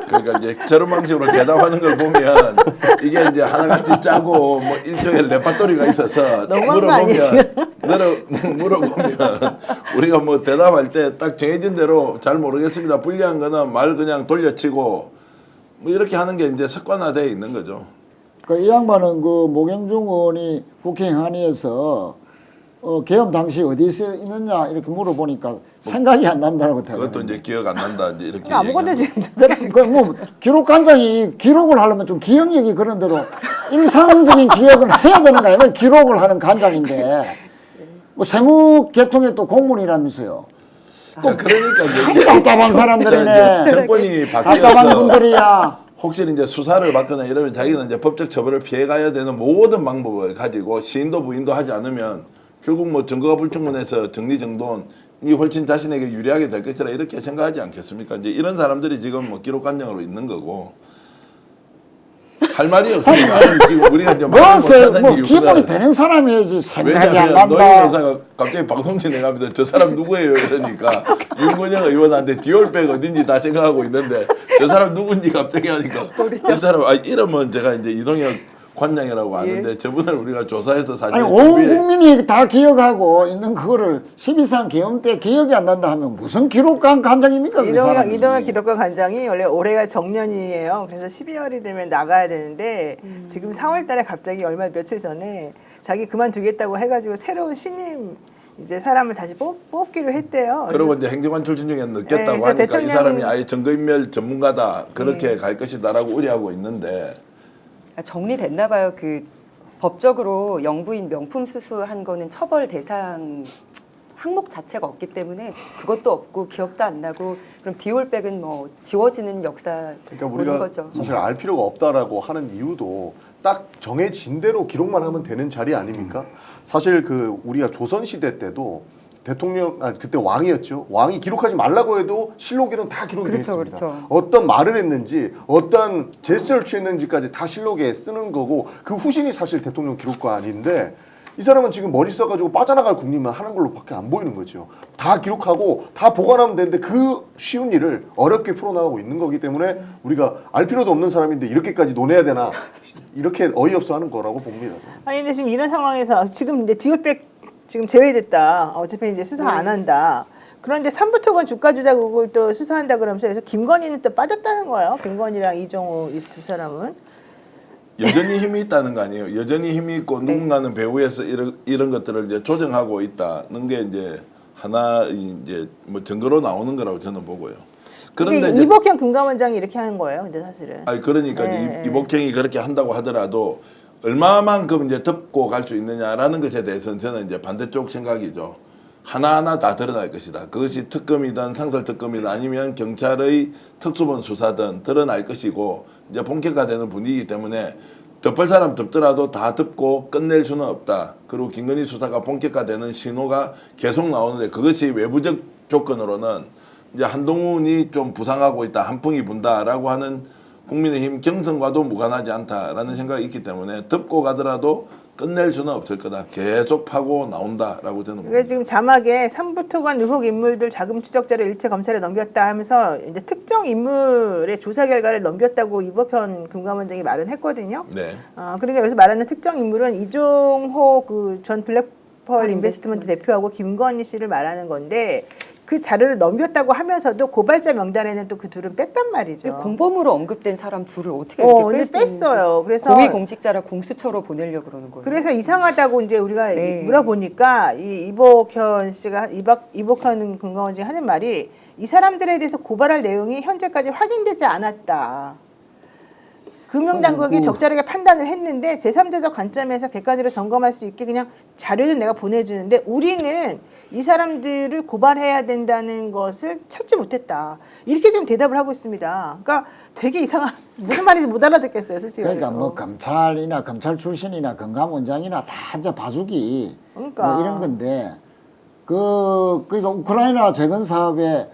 그러니까 이제 저런 방식으로 대답하는 걸 보면 이게 이제 하나같이 짜고 뭐 일종의 레파토리가 있어서 너무한 거 아니에요, 물어보면 우리가 뭐 대답할 때 딱 정해진 대로 잘 모르겠습니다. 불리한 거는 말 그냥 돌려치고 뭐 이렇게 하는 게 이제 습관화되어 있는 거죠. 그 이 양반은 그 모경중 의원이 국회 행안위에서 계엄 당시 어디 있느냐 이렇게 물어보니까 생각이 안 난다고 대답합니다. 그것도 이제 기억 안 난다 이제 이렇게 아무것도 얘기하는 지금 저 사람이 뭐 기록관장이 기록을 하려면 좀 기억력이 그런 대로 일상적인 기억은 해야 되는 거 아니에요? 기록을 하는 관장인데 뭐 세무계통의 또 공무원이라면서요. 자, 그러니까 이제 깝깝한 사람들이네. 정권이 깝깝한 바뀌어서 분들이야. 혹시 이제 수사를 받거나 이러면 자기는 이제 법적 처벌을 피해 가야 되는 모든 방법을 가지고 시인도 부인도 하지 않으면 결국 뭐 증거가 불충분해서 정리정돈이 훨씬 자신에게 유리하게 될 것이라 이렇게 생각하지 않겠습니까? 이제 이런 사람들이 지금 뭐 기록관장으로 있는 거고 할 말이 없으니까 지금 우리가 이제 말을 뭐세 못하는 뭐 이유가 기본이 되는 사람이야지 생각이 안 왜냐하면 노인 난다. 여사가 갑자기 방송국에 나가면서 저 사람 누구예요 이러니까 윤건영 의원한테 디올백 어딘지 다 생각하고 있는데 저 사람 누군지 갑자기 하니까 이 사람 이러면 제가 이제 이동혁 관장이라고 아는데 저분을 우리가 조사해서 사진 아니 온 국민이 다 기억하고 있는 그거를 12.3 계엄 때 기억이 안 난다 하면 무슨 기록관 관장입니까? 그 사람이. 이동혁 기록관 관장이 원래 올해가 정년이에요. 그래서 12월이 되면 나가야 되는데 지금 4월 달에 갑자기 얼마 며칠 전에 자기 그만두겠다고 해가지고 새로운 신임 이제 사람을 다시 뽑기로 했대요. 그리고 이제 행정관 출신 중에 넣겠다고 네, 그래서 하니까 이 사람이 대통령이- 아예 증거인멸 전문가다 그렇게 갈 것이다라고 우려하고 있는데 정리됐나 봐요. 그 법적으로 영부인 명품 수수한 거는 처벌 대상 항목 자체가 없기 때문에 그것도 없고 기억도 안 나고 그럼 디올백은 뭐 지워지는 역사 그러니까 보는 우리가 거죠. 사실 알 필요가 없다라고 하는 이유도 딱 정해진 대로 기록만 하면 되는 자리 아닙니까? 사실 그 우리가 조선 시대 때도 대통령 그때 왕이었죠. 왕이 기록하지 말라고 해도 실록에는 다 기록이 되어 그렇죠, 있습니다. 그렇죠. 어떤 말을 했는지, 어떤 제스처를 취했는지까지 다 실록에 쓰는 거고 그 후신이 사실 대통령 기록관인데 이 사람은 지금 머리 써가지고 빠져나갈 국리만 하는 걸로밖에 안 보이는 거죠. 다 기록하고 다 보관하면 되는데 그 쉬운 일을 어렵게 풀어나가고 있는 거기 때문에 우리가 알 필요도 없는 사람인데 이렇게까지 논해야 되나 이렇게 어이없어 하는 거라고 봅니다. 아니 근데 지금 이런 상황에서 지금 이제 디올백 지금 제외됐다. 어차피 이제 수사 안 한다. 그런데 삼부토건 주가 조작 의혹을 또 수사한다 그러면서 그래서 김건희는 또 빠졌다는 거예요. 김건희랑 이정호 이 두 사람은. 여전히 힘이 있다는 거 아니에요. 여전히 힘이 있고 누군가는 배후에서 이런 것들을 이제 조정하고 있다는 게 이제 하나 이제 뭐 증거로 나오는 거라고 저는 보고요. 그런데 그런데 이제 이복현 금감원장이 이렇게 하는 거예요. 근데 사실은. 아니 그러니까 네. 이복형이 그렇게 한다고 하더라도 얼마만큼 이제 덮고 갈 수 있느냐라는 것에 대해서는 저는 이제 반대쪽 생각이죠. 하나하나 다 드러날 것이다. 그것이 특검이든 상설특검이든 아니면 경찰의 특수본 수사든 드러날 것이고 이제 본격화되는 분위기이기 때문에 덮을 사람 덮더라도 다 덮고 끝낼 수는 없다. 그리고 김건희 수사가 본격화되는 신호가 계속 나오는데 그것이 외부적 조건으로는 이제 한동훈이 좀 부상하고 있다, 한풍이 분다라고 하는 국민의힘 경선과도 무관하지 않다라는 생각이 있기 때문에 덮고 가더라도 끝낼 수는 없을 거다. 계속 파고 나온다라고 저는 그게 봅니다. 지금 자막에 삼부토건 의혹 인물들 자금 추적자를 일체 검찰에 넘겼다 하면서 이제 특정 인물의 조사 결과를 넘겼다고 이복현 금감원장이 말은 했거든요. 네. 그러니까 여기서 말하는 특정 인물은 이종호 그 전 블랙펄 인베스트먼트 대표하고 김건희 씨를 말하는 건데 그 자료를 넘겼다고 하면서도 고발자 명단에는 또 그 둘은 뺐단 말이죠. 공범으로 언급된 사람 둘을 어떻게 이렇게 근데 뺄수 있는지. 뺐어요. 그래서 고위 공직자라 공수처로 보내려고 그러는 거예요. 그래서 이상하다고 이제 우리가 네. 물어보니까 이 이복현 씨가 이복현 금감원장이 하는 말이 이 사람들에 대해서 고발할 내용이 현재까지 확인되지 않았다. 금융당국이 적절하게 판단을 했는데 제3자적 관점에서 객관적으로 점검할 수 있게 그냥 자료는 내가 보내주는데 우리는 이 사람들을 고발해야 된다는 것을 찾지 못했다. 이렇게 지금 대답을 하고 있습니다. 그러니까 되게 이상한 무슨 말인지 못 알아듣겠어요, 솔직히. 그러니까 말해서. 뭐 검찰이나 검찰 출신이나 금감원장이나 다 이제 봐주기 그러니까. 뭐 이런 건데 그러니까 우크라이나 재건 사업에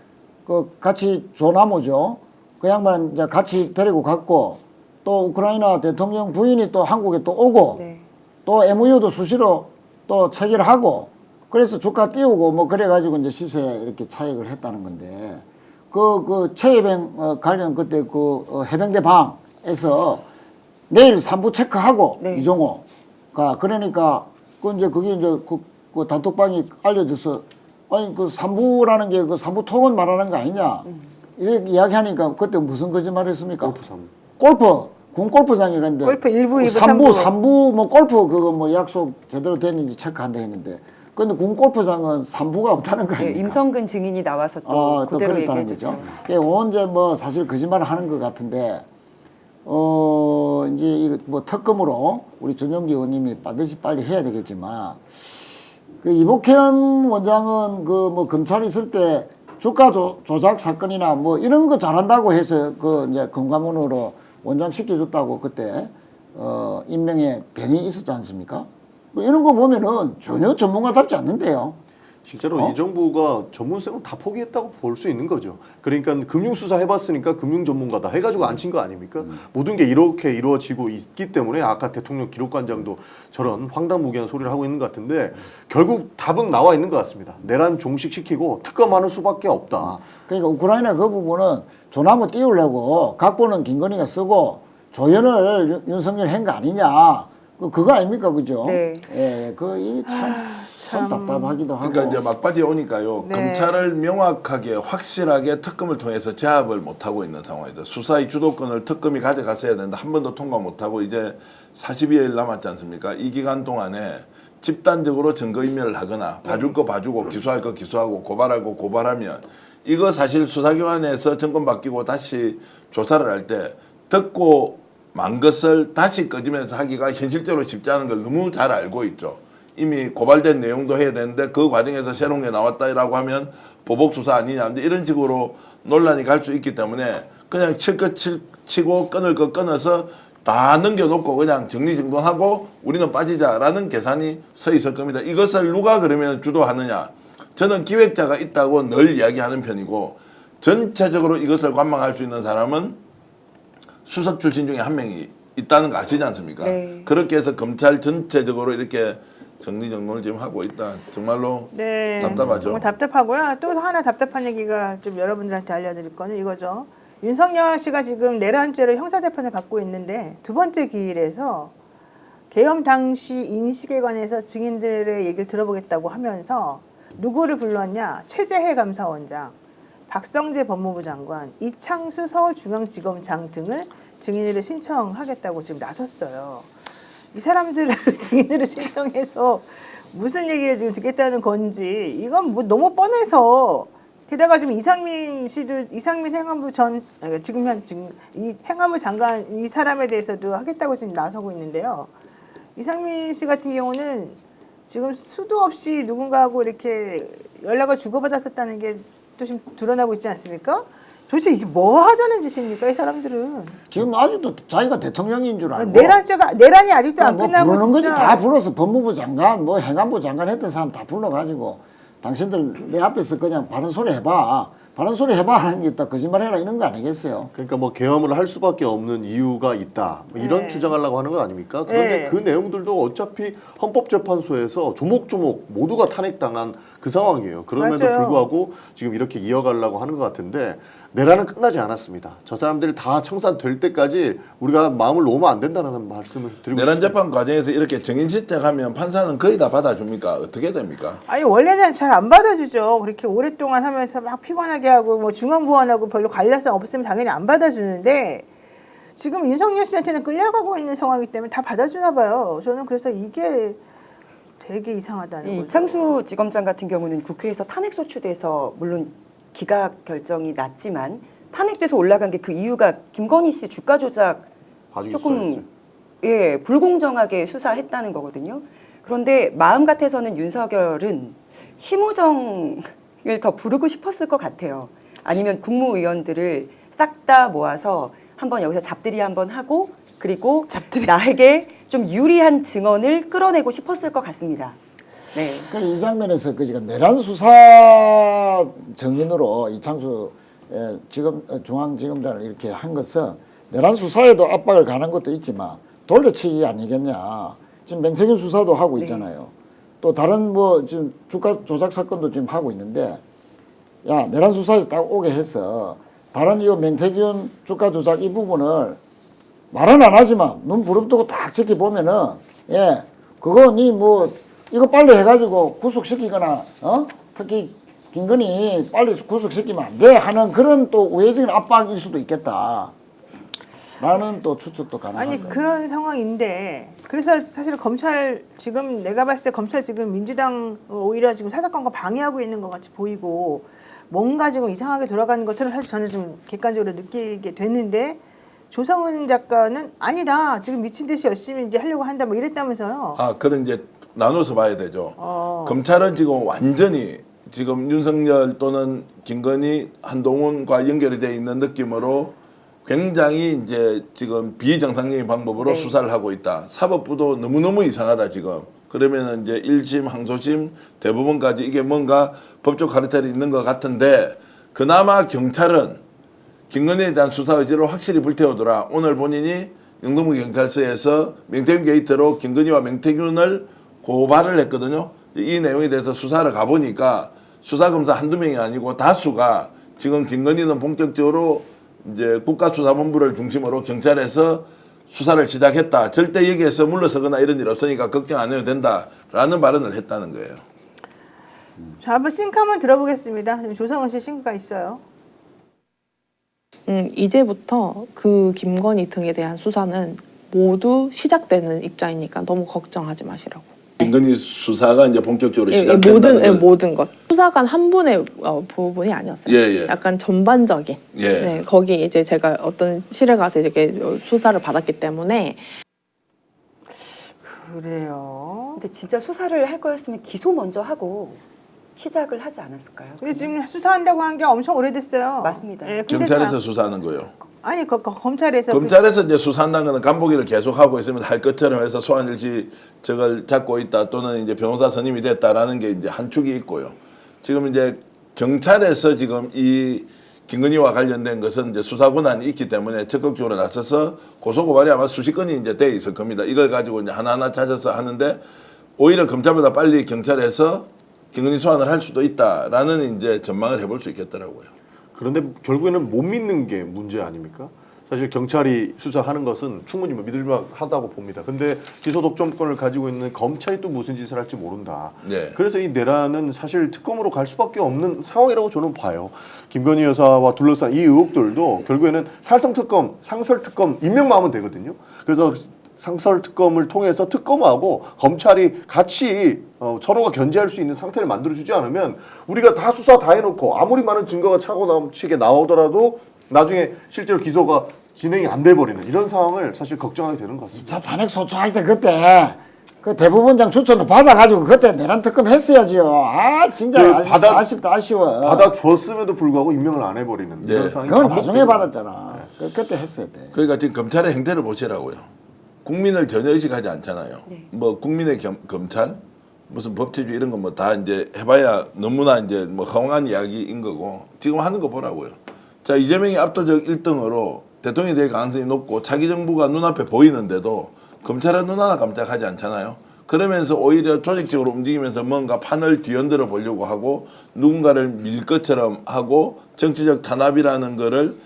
그 같이 조나모죠. 그 양반 이제 같이 데리고 갔고 또 우크라이나 대통령 부인이 또 한국에 또 오고 네. 또 MOU도 수시로 또 체결하고 그래서 주가 띄우고 뭐 그래가지고 이제 시세에 이렇게 차익을 했다는 건데 그 최해병 관련 그때 해병대 방에서 내일 3부 체크하고 네. 이종호가 그러니까 그게 이제 그 단톡방이 알려져서 아니 그 3부라는 게 그 3부 통은 말하는 거 아니냐 이렇게 이야기하니까 그때 무슨 거짓말 했습니까? 군 골프장에 갔는데 골프 1부, 2부, 3부 뭐 골프 그거 뭐 약속 제대로 됐는지 체크한다 했는데 근데 군 골프장은 3부가 없다는 거 네, 아닙니까? 임성근 증인이 나와서 또 또 그대로 그랬다는 얘기해 줬죠. 거죠. 언제 뭐 사실 거짓말을 하는 것 같은데 이제 이거 뭐 특검으로 우리 전용기 의원님이 반드시 빨리 해야 되겠지만 그 이복현 원장은 그 뭐 검찰 있을 때 주가 조작 사건이나 뭐 이런 거 잘한다고 해서 그 이제 금감원으로 원장 시켜줬다고 그때 임명에 변이 있었지 않습니까? 뭐 이런 거 보면은 전혀 전문가답지 않는데요. 실제로 이 정부가 전문성을 다 포기했다고 볼 수 있는 거죠. 그러니까 금융수사 해봤으니까 금융 전문가다 해가지고 앉힌 거 아닙니까? 모든 게 이렇게 이루어지고 있기 때문에 아까 대통령 기록관장도 저런 황당무계한 소리를 하고 있는 것 같은데 결국 답은 나와 있는 것 같습니다. 내란 종식시키고 특검하는 수밖에 없다. 그러니까 우크라이나 그 부분은 조나무 띄우려고 각본은 김건희가 쓰고 조연을 윤석열 한 거 아니냐. 그거 아닙니까, 그죠? 네. 예, 참 답답하기도 하고. 그러니까 이제 막바지에 오니까요. 네. 검찰을 명확하게 확실하게 특검을 통해서 제압을 못하고 있는 상황이죠. 수사의 주도권을 특검이 가져갔어야 되는데 한 번도 통과 못하고 이제 42일 남았지 않습니까? 이 기간 동안에 집단적으로 증거인멸을 하거나 봐줄 거 봐주고 기소할 거 기소하고 고발할 거 고발하면 이거 사실 수사기관에서 정권 바뀌고 다시 조사를 할 때 듣고 만 것을 다시 꺼지면서 하기가 현실적으로 쉽지 않은 걸 너무 잘 알고 있죠. 이미 고발된 내용도 해야 되는데 그 과정에서 새로운 게 나왔다라고 하면 보복 수사 아니냐. 근데 이런 식으로 논란이 갈 수 있기 때문에 그냥 칠 것 치고 끊을 거 끊어서 다 넘겨놓고 그냥 정리정돈하고 우리는 빠지자라는 계산이 서 있을 겁니다. 이것을 누가 그러면 주도하느냐. 저는 기획자가 있다고 늘 이야기하는 편이고 전체적으로 이것을 관망할 수 있는 사람은 수석 출신 중에 한 명이 있다는 거 아시지 않습니까? 네. 그렇게 해서 검찰 전체적으로 이렇게 정리정돈을 지금 하고 있다. 정말로 네, 답답하죠. 정말 답답하고요. 또 하나 답답한 얘기가 좀 여러분들한테 알려드릴 거는 이거죠. 윤석열 씨가 지금 내란죄로 형사재판을 받고 있는데 두 번째 기일에서 계엄 당시 인식에 관해서 증인들의 얘기를 들어보겠다고 하면서 누구를 불렀냐? 최재해 감사원장, 박성재 법무부 장관, 이창수 서울중앙지검장 등을 증인으로 신청하겠다고 지금 나섰어요. 이 사람들을 증인으로 신청해서 무슨 얘기를 지금 듣겠다는 건지 이건 뭐 너무 뻔해서 게다가 지금 이상민 행안부 지금 이 행안부 장관 이 사람에 대해서도 하겠다고 지금 나서고 있는데요. 이상민 씨 같은 경우는 지금 수도 없이 누군가하고 이렇게 연락을 주고받았었다는 게 또 지금 드러나고 있지 않습니까? 도대체 이게 뭐 하자는 짓입니까, 이 사람들은? 지금 아직도 자기가 대통령인 줄 알고. 내란이 아직도 안 뭐 끝나고 부르는 거지 진짜. 다 불러서 법무부 장관, 뭐 행안부 장관 했던 사람 다 불러가지고 당신들 내 앞에서 그냥 바른 소리 해봐. 바른 소리 해봐 하는 게 있다. 거짓말해라 이런 거 아니겠어요? 그러니까 뭐 계엄을 할 수밖에 없는 이유가 있다. 뭐 이런 네. 주장하려고 하는 거 아닙니까? 그런데 네. 그 내용들도 어차피 헌법재판소에서 조목조목 모두가 탄핵당한 그 상황이에요. 그럼에도 맞아요. 불구하고 지금 이렇게 이어가려고 하는 것 같은데 내란은 끝나지 않았습니다. 저 사람들이 다 청산될 때까지 우리가 마음을 놓으면 안 된다는 말씀을 드리고 내란 싶습니다. 재판 과정에서 이렇게 증인 신청하면 판사는 거의 다 받아줍니까? 어떻게 됩니까? 아니 원래는 잘 안 받아주죠. 그렇게 오랫동안 하면서 막 피곤하게 하고 뭐 중앙부원하고 별로 관련성 없으면 당연히 안 받아주는데 지금 윤석열 씨한테는 끌려가고 있는 상황이기 때문에 다 받아주나 봐요. 저는 그래서 이게 되게 이상하다는 이 거죠. 이창수 지검장 같은 경우는 국회에서 탄핵 소추돼서 물론 기각 결정이 났지만 탄핵돼서 올라간 게 그 이유가 김건희 씨 주가 조작 봐주기 조금 불공정하게 수사했다는 거거든요. 그런데 마음 같아서는 윤석열은 심우정을 더 부르고 싶었을 것 같아요. 아니면 국무위원들을 싹 다 모아서 한번 여기서 잡들이 한번 하고 그리고 나에게 좀 유리한 증언을 끌어내고 싶었을 것 같습니다. 네. 이 장면에서 그 지금 내란 수사 정인으로 이창수 중앙지검장을 이렇게 한 것은 내란 수사에도 압박을 가는 것도 있지만 돌려치기 아니겠냐. 지금 맹태균 수사도 하고 있잖아요. 또 다른 뭐 지금 주가 조작 사건도 지금 하고 있는데 야 내란 수사에 딱 오게 해서 다른 이 맹태균 주가 조작 이 부분을 말은 안 하지만 눈 부릅뜨고 딱 지켜보면은 그거니 뭐 이거 빨리 해가지고 구속시키거나 특히 김건희 빨리 구속시키면 안 돼 하는 그런 또 우회적인 압박일 수도 있겠다. 라는 또 추측도 가능하죠. 아니 그런 상황인데 그래서 사실 검찰 지금 내가 봤을 때 검찰 지금 민주당 오히려 지금 사사건과 방해하고 있는 것 같이 보이고 뭔가 지금 이상하게 돌아가는 것처럼 사실 저는 좀 객관적으로 느끼게 됐는데 조성은 작가는 아니다 지금 미친 듯이 열심히 이제 하려고 한다 뭐 이랬다면서요. 그런 이제 나눠서 봐야 되죠. 검찰은 지금 완전히 지금 윤석열 또는 김건희, 한동훈과 연결이 돼 있는 느낌으로 굉장히 이제 지금 비정상적인 방법으로 네. 수사를 하고 있다. 사법부도 너무너무 이상하다 지금. 그러면은 이제 1심, 항소심, 대법원까지 이게 뭔가 법적 카르텔이 있는 것 같은데 그나마 경찰은 김건희에 대한 수사 의지를 확실히 불태우더라. 오늘 본인이 영등포 경찰서에서 명태균 게이트로 김건희와 명태균을 고발을 했거든요. 이 내용에 대해서 수사를 가보니까 수사검사 한두 명이 아니고 다수가 지금 김건희는 본격적으로 이제 국가수사본부를 중심으로 경찰에서 수사를 시작했다. 절대 여기에서 물러서거나 이런 일 없으니까 걱정 안 해도 된다라는 발언을 했다는 거예요. 자, 한번 싱크 한번 들어보겠습니다. 지금 조성은 씨 싱크가 있어요. 이제부터 그 김건희 등에 대한 수사는 모두 시작되는 입장이니까 너무 걱정하지 마시라고. 김건희 수사가 이제 본격적으로 예, 시작된다는 걸. 모든 것. 수사관 한 분의 부분이 아니었어요. 예, 예. 약간 전반적인. 예. 네, 거기 이제 제가 어떤 실에 가서 이렇게 수사를 받았기 때문에 그래요. 근데 진짜 수사를 할 거였으면 기소 먼저 하고 시작을 하지 않았을까요? 근데 지금 수사한다고 한 게 엄청 오래됐어요. 맞습니다. 예, 근데 경찰에서 수사하는 거예요. 아니 검찰에서 검찰에서 이제 수사한다는 거는 간보기를 계속 하고 있으면 할 것처럼 해서 소환일지 저걸 잡고 있다 또는 이제 변호사 선임이 됐다라는 게 이제 한 축이 있고요. 지금 이제 경찰에서 지금 이 김건희와 관련된 것은 이제 수사 권한이 있기 때문에 적극적으로 나서서 고소고발이 아마 수십 건이 이제 돼 있을 겁니다. 이걸 가지고 이제 하나하나 찾아서 하는데 오히려 검찰보다 빨리 경찰에서 김건희 소환을 할 수도 있다라는 이제 전망을 해볼 수 있겠더라고요. 그런데 결국에는 못 믿는 게 문제 아닙니까? 사실 경찰이 수사하는 것은 충분히 믿을만하다고 봅니다. 근데 기소 독점권을 가지고 있는 검찰이 또 무슨 짓을 할지 모른다. 네. 그래서 이 내란은 사실 특검으로 갈 수밖에 없는 상황이라고 저는 봐요. 김건희 여사와 둘러싼 이 의혹들도 결국에는 살성특검, 상설특검 임명만 하면 되거든요. 그래서 상설특검을 통해서 특검하고 검찰이 같이 서로가 견제할 수 있는 상태를 만들어주지 않으면 우리가 다 수사 다 해놓고 아무리 많은 증거가 차고 넘치게 나오더라도 나중에 실제로 기소가 진행이 안 돼버리는 이런 상황을 사실 걱정하게 되는 것 같습니다. 2차 탄핵 소추할 때 그때 그 대법원장 추천도 받아가지고 그때 내란 특검 했어야지요. 아 진짜 그 아쉽다 아쉬워. 받아 주었음에도 불구하고 임명을 안 해버리는 네. 이런 상황이 그건 반복되고 나중에 있는 받았잖아. 그때 했어야 돼. 그러니까 지금 검찰의 행태를 보시라고요. 국민을 전혀 의식하지 않잖아요. 뭐 국민의 검찰 무슨 법치주의 이런 거 뭐 다 이제 해봐야 너무나 이제 뭐 허황한 이야기인 거고 지금 하는 거 보라고요. 자 이재명이 압도적 1등으로 대통령이 될 가능성이 높고 차기 정부가 눈앞에 보이는데도 검찰은 눈 하나 깜짝하지 않잖아요. 그러면서 오히려 조직적으로 움직이면서 뭔가 판을 뒤흔들어 보려고 하고 누군가를 밀 것처럼 하고 정치적 탄압이라는 거를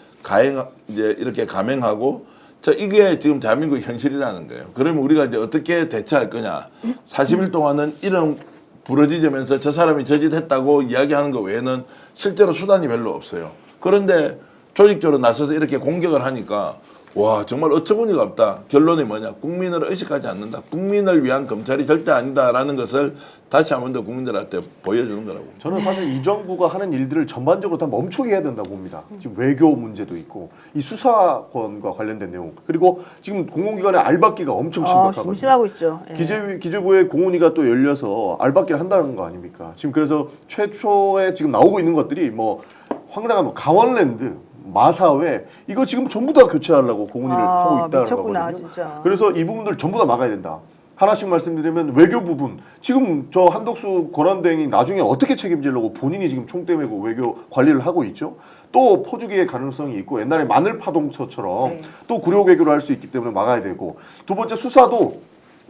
이제 이렇게 감행하고 자 이게 지금 대한민국 현실이라는 거예요. 그러면 우리가 이제 어떻게 대처할 거냐. 40일 동안은 이런 부러지면서 저 사람이 저짓했다고 이야기하는 것 외에는 실제로 수단이 별로 없어요. 그런데 조직적으로 나서서 이렇게 공격을 하니까 와 정말 어처구니가 없다. 결론이 뭐냐. 국민을 의식하지 않는다. 국민을 위한 검찰이 절대 아니다라는 것을 다시 한 번 더 국민들한테 보여주는 거라고. 저는 사실 이 정부가 하는 일들을 전반적으로 다 멈추게 해야 된다고 봅니다. 지금 외교 문제도 있고 이 수사권과 관련된 내용 그리고 지금 공공기관의 알박기가 엄청 심각하거든요. 심심하고 있죠. 예. 기재부의 공훈위가 또 열려서 알박기를 한다는 거 아닙니까? 지금 그래서 최초에 지금 나오고 있는 것들이 뭐 황당한 뭐 강원랜드, 마사회 이거 지금 전부 다 교체하려고 공훈위를 하고 있다는 미쳤구나, 거거든요. 진짜. 그래서 이 부분들 전부 다 막아야 된다. 하나씩 말씀드리면 외교 부분 지금 저 한덕수 권한대행이 나중에 어떻게 책임지려고 본인이 지금 총대 메고 외교 관리를 하고 있죠. 또 포주기의 가능성이 있고 옛날에 마늘 파동처처럼 네. 또 굴욕 외교를 할 수 있기 때문에 막아야 되고 두 번째 수사도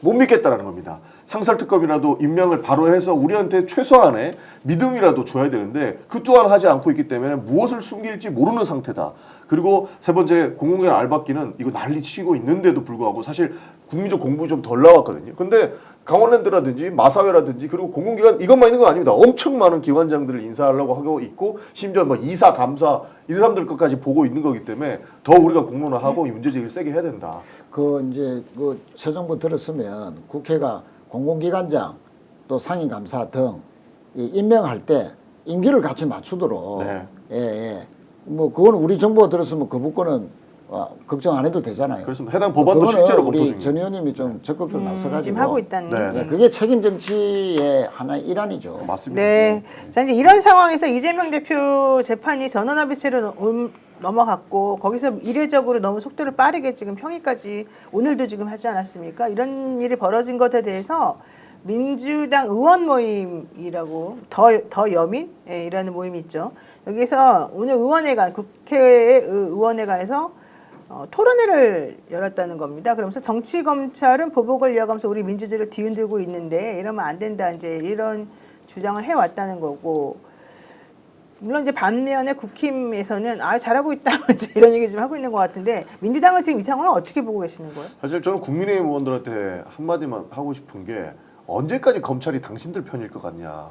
못 믿겠다라는 겁니다. 상설특검이라도 임명을 바로 해서 우리한테 최소한의 믿음이라도 줘야 되는데 그 또한 하지 않고 있기 때문에 무엇을 숨길지 모르는 상태다. 그리고 세 번째 공공기관 알박기는 이거 난리치고 있는데도 불구하고 사실 국민적 공분이 좀 덜 나왔거든요. 근데 강원랜드라든지 마사회라든지 그리고 공공기관 이것만 있는 건 아닙니다. 엄청 많은 기관장들을 인사하려고 하고 있고 심지어 뭐 이사, 감사 이런 사람들 것까지 보고 있는 거기 때문에 더 우리가 공론화하고 이 문제제기를 세게 해야 된다. 그 이제 그 새 정부 들었으면 국회가 공공기관장 또 상임감사 등 임명할 때 임기를 같이 맞추도록 네. 예. 뭐 그거는 우리 정부가 들었으면 그 부분은 걱정 안 해도 되잖아요. 그렇습니다. 해당 법안도 그거는 실제로 검토 우리 중입니다. 전 의원님이 좀 적극적으로 나서가지고 지금 하고 있다는. 네. 그게 책임 정치의 하나의 일환이죠. 맞습니다. 네. 자, 이제 이런 상황에서 이재명 대표 재판이 전원합의체로 넘어갔고 거기서 이례적으로 너무 속도를 빠르게 지금 평의까지 오늘도 지금 하지 않았습니까? 이런 일이 벌어진 것에 대해서 민주당 의원 모임이라고 더 여민이라는 모임이 있죠. 여기서 오늘 의원회관 국회 의원회관에서 토론회를 열었다는 겁니다. 그러면서 정치 검찰은 보복을 이어가면서 우리 민주주의를 뒤흔들고 있는데 이러면 안 된다 이제 이런 주장을 해왔다는 거고. 물론 이제 반면에 국힘에서는 잘하고 있다 이제 이런 얘기 좀 하고 있는 것 같은데 민주당은 지금 이 상황을 어떻게 보고 계시는 거예요? 사실 저는 국민의힘 의원들한테 한마디만 하고 싶은 게 언제까지 검찰이 당신들 편일 것 같냐.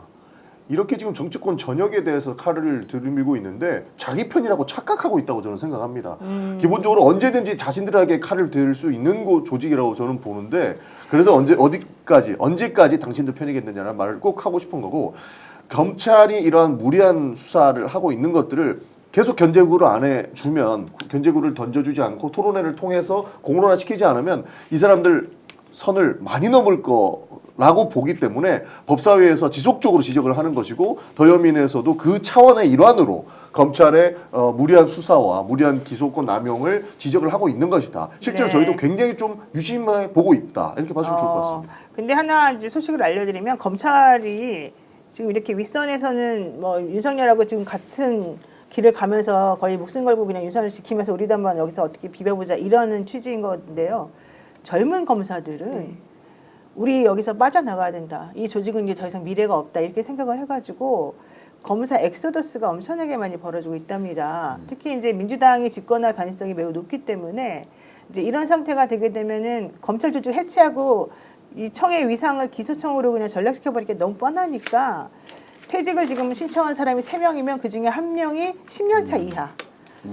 이렇게 지금 정치권 전역에 대해서 칼을 들이밀고 있는데 자기 편이라고 착각하고 있다고 저는 생각합니다. 기본적으로 언제든지 자신들에게 칼을 들 수 있는 조직이라고 저는 보는데 그래서 언제까지 당신들 편이겠느냐는 말을 꼭 하고 싶은 거고 검찰이 이러한 무리한 수사를 하고 있는 것들을 계속 견제구를 안 해주면 견제구를 던져주지 않고 토론회를 통해서 공론화시키지 않으면 이 사람들 선을 많이 넘을 거라고 보기 때문에 법사위에서 지속적으로 지적을 하는 것이고 더여민에서도 그 차원의 일환으로 검찰의 무리한 수사와 무리한 기소권 남용을 지적을 하고 있는 것이다. 실제로 네. 저희도 굉장히 좀 유심해 보고 있다. 이렇게 봐주면 좋을 것 같습니다. 근데 하나 이제 소식을 알려드리면 검찰이 지금 이렇게 윗선에서는 뭐 윤석열하고 지금 같은 길을 가면서 거의 목숨 걸고 그냥 윤석열 지키면서 우리도 한번 여기서 어떻게 비벼보자 이러는 취지인 건데요. 젊은 검사들은 우리 여기서 빠져나가야 된다. 이 조직은 이제 더 이상 미래가 없다. 이렇게 생각을 해가지고 검사 엑소더스가 엄청나게 많이 벌어지고 있답니다. 특히 이제 민주당이 집권할 가능성이 매우 높기 때문에 이제 이런 상태가 되게 되면은 검찰 조직 해체하고 이 청의 위상을 기소청으로 그냥 전락시켜버리기 너무 뻔하니까 퇴직을 지금 신청한 사람이 3명이면 그중에 1명이 10년 차 이하.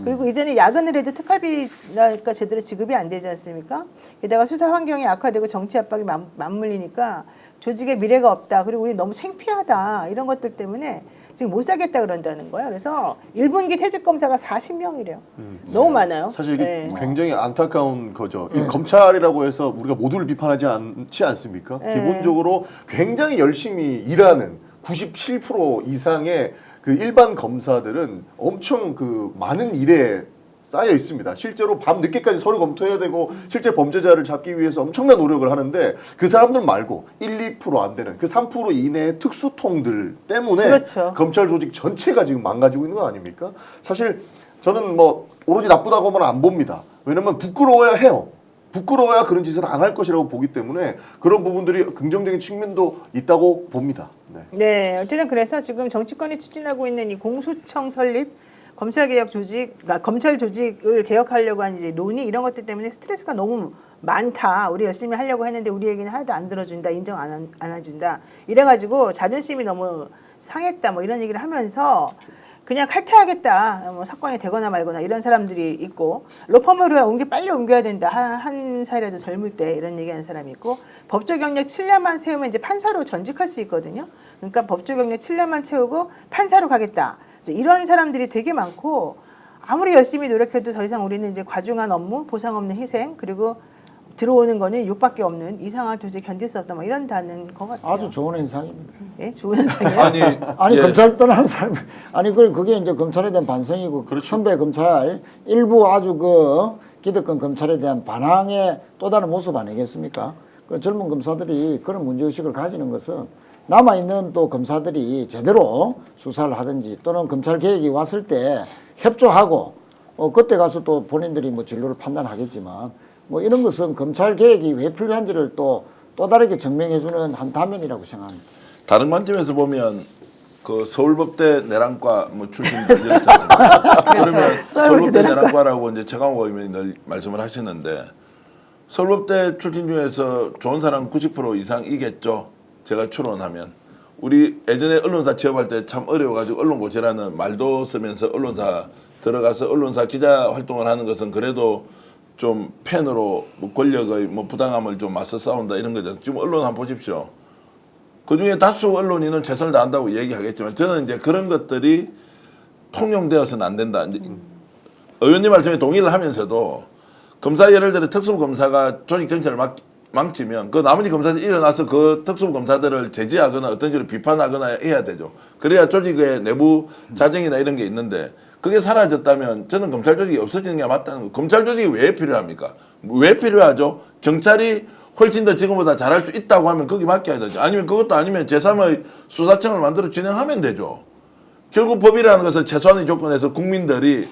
그리고 이제는 야근을 해도 특활비가 제대로 지급이 안 되지 않습니까? 게다가 수사 환경이 악화되고 정치 압박이 맞물리니까 조직에 미래가 없다. 그리고 우리 너무 창피하다. 이런 것들 때문에 지금 못 살겠다 그런다는 거예요. 그래서 1분기 퇴직검사가 40명이래요. 너무 많아요. 사실 이게 네. 굉장히 안타까운 거죠. 이 검찰이라고 해서 우리가 모두를 비판하지 않지 않습니까? 네. 기본적으로 굉장히 열심히 일하는 97% 이상의 그 일반 검사들은 엄청 그 많은 일에 쌓여 있습니다. 실제로 밤 늦게까지 서류 검토해야 되고 실제 범죄자를 잡기 위해서 엄청난 노력을 하는데 그 사람들 말고 1, 2% 안 되는 그 3% 이내의 특수통들 때문에 그렇죠. 검찰 조직 전체가 지금 망가지고 있는 거 아닙니까? 사실 저는 뭐 오로지 나쁘다고만 안 봅니다. 왜냐면 부끄러워야 해요. 부끄러워야 그런 짓을 안 할 것이라고 보기 때문에 그런 부분들이 긍정적인 측면도 있다고 봅니다. 네. 네, 어쨌든 그래서 지금 정치권이 추진하고 있는 이 공수청 설립, 검찰개혁 조직, 그러니까 검찰 조직을 개혁하려고 하는 이제 논의 이런 것들 때문에 스트레스가 너무 많다. 우리 열심히 하려고 했는데 우리 얘기는 하나도 안 들어준다, 인정 안 해준다. 이래가지고 자존심이 너무 상했다, 뭐 이런 얘기를 하면서 그냥 칼퇴하겠다, 뭐 사건이 되거나 말거나 이런 사람들이 있고 로펌으로 빨리 옮겨야 된다. 한 살이라도 젊을 때 이런 얘기하는 사람이 있고 법조 경력 7년만 세우면 이제 판사로 전직할 수 있거든요. 그러니까 법조 경력 7년만 채우고 판사로 가겠다. 이제 이런 사람들이 되게 많고 아무리 열심히 노력해도 더 이상 우리는 이제 과중한 업무, 보상 없는 희생 그리고 들어오는 거는 욕밖에 없는 이상한 도저히 견딜 수 없다. 뭐 이런다는 것 같아요. 아주 좋은 현상입니다. 예, 좋은 현상이에요. 아니 예. 검찰 떠나는 사람 아니 그게 이제 검찰에 대한 반성이고 선배 검찰 일부 아주 그 기득권 검찰에 대한 반항의 또 다른 모습 아니겠습니까? 그 젊은 검사들이 그런 문제의식을 가지는 것은 남아있는 또 검사들이 제대로 수사를 하든지 또는 검찰 개혁이 왔을 때 협조하고 그때 가서 또 본인들이 뭐 진로를 판단하겠지만 뭐 이런 것은 검찰 개혁이 왜 필요한지를 또 다르게 증명해주는 한 단면이라고 생각합니다. 다른 관점에서 보면 그 서울법대 내란과 뭐 출신들 이렇지 않습니까? 그러면 서울법대 내란과라고 이제 최강욱 의원이 늘 말씀을 하시는데 서울법대 출신 중에서 좋은 사람 90% 이상이겠죠. 제가 추론하면 우리 예전에 언론사 취업할 때 참 어려워가지고 언론고시라는 말도 쓰면서 언론사 들어가서 언론사 기자 활동을 하는 것은 그래도 좀 팬으로 뭐 권력의 뭐 부당함을 좀 맞서 싸운다 이런 거죠. 지금 언론 한번 보십시오. 그중에 다수 언론인은 최선을 다한다고 얘기하겠지만 저는 이제 그런 것들이 통용되어서는 안 된다. 이제 의원님 말씀에 동의를 하면서도 검사 예를 들어 특수부 검사가 조직 정치를 망치면 그 나머지 검사들이 일어나서 그 특수부 검사들을 제지하거나 어떤 식으로 비판하거나 해야 되죠. 그래야 조직의 내부 자정이나 이런 게 있는데 그게 사라졌다면 저는 검찰 조직이 없어지는 게 맞다는 거. 검찰 조직이 왜 필요합니까? 왜 필요하죠? 경찰이 훨씬 더 지금보다 잘할 수 있다고 하면 거기 맡겨야 되죠. 아니면 그것도 아니면 제3의 수사청을 만들어 진행하면 되죠. 결국 법이라는 것은 최소한의 조건에서 국민들이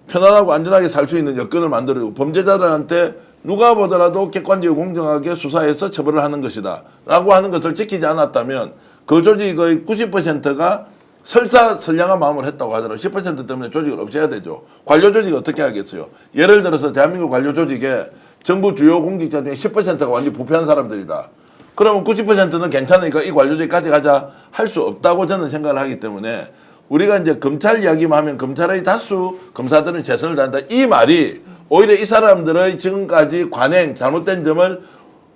편안하고 안전하게 살 수 있는 여건을 만들고 범죄자들한테 누가 보더라도 객관적이고 공정하게 수사해서 처벌을 하는 것이다 라고 하는 것을 지키지 않았다면 그 조직의 90%가 설사설량한 마음을 했다고 하더라도 10% 때문에 조직을 없애야 되죠. 관료 조직이 어떻게 하겠어요? 예를 들어서 대한민국 관료 조직에 정부 주요 공직자 중에 10%가 완전히 부패한 사람들이다. 그러면 90%는 괜찮으니까 이 관료 조직까지 가자 할 수 없다고 저는 생각을 하기 때문에 우리가 이제 검찰 이야기만 하면 검찰의 다수 검사들은 최선을 다한다. 이 말이 오히려 이 사람들의 지금까지 관행, 잘못된 점을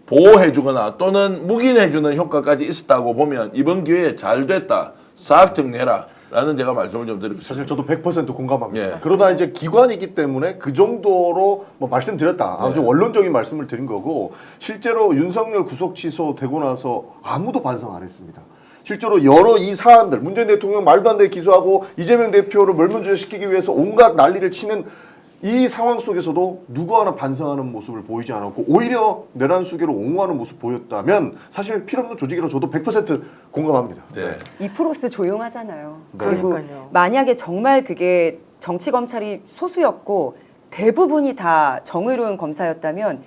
보호해주거나 또는 묵인해주는 효과까지 있었다고 보면 이번 기회에 잘 됐다. 싹 정리해라. 라는 제가 말씀을 좀 드리고 사실 싶습니다. 저도 100% 공감합니다. 예. 그러나 이제 기관이기 때문에 그 정도로 뭐 말씀드렸다. 아주 원론적인 말씀을 드린 거고 실제로 윤석열 구속 취소되고 나서 아무도 반성 안 했습니다. 실제로 여러 이 사안들 문재인 대통령 말도 안 되게 기소하고 이재명 대표를 멀면주의시키기 위해서 온갖 난리를 치는 이 상황 속에서도 누구 하나 반성하는 모습을 보이지 않았고 오히려 내란 수계로 옹호하는 모습 보였다면 사실 필요없는 조직이라 저도 100% 공감합니다. 네. 2%스 조용하잖아요. 그리고 그러니까요. 만약에 정말 그게 정치 검찰이 소수였고 대부분이 다 정의로운 검사였다면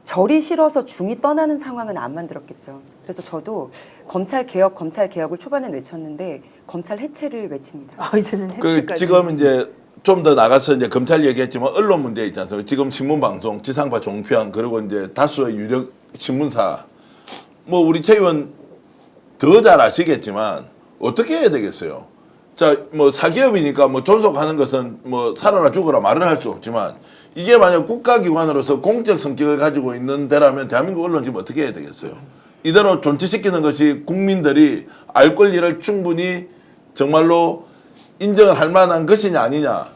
절이 싫어서 중이 떠나는 상황은 안 만들었겠죠. 그래서 저도 검찰 개혁을 초반에 외쳤는데 검찰 해체를 외칩니다. 아, 이제는 그 해체까지. 지금 이제 좀 더 나가서 이제 검찰 얘기했지만 언론 문제 있지 않습니까? 지금 신문 방송, 지상파 종편 그리고 이제 다수의 유력 신문사 뭐 우리 최 의원 더 잘 아시겠지만 어떻게 해야 되겠어요? 자, 뭐 사기업이니까 뭐 존속하는 것은 뭐 살아라 죽어라 말을 할 수 없지만 이게 만약 국가기관으로서 공적 성격을 가지고 있는 데라면 대한민국 언론 지금 어떻게 해야 되겠어요? 이대로 존치시키는 것이 국민들이 알 권리를 충분히 정말로 인정을 할 만한 것이냐 아니냐.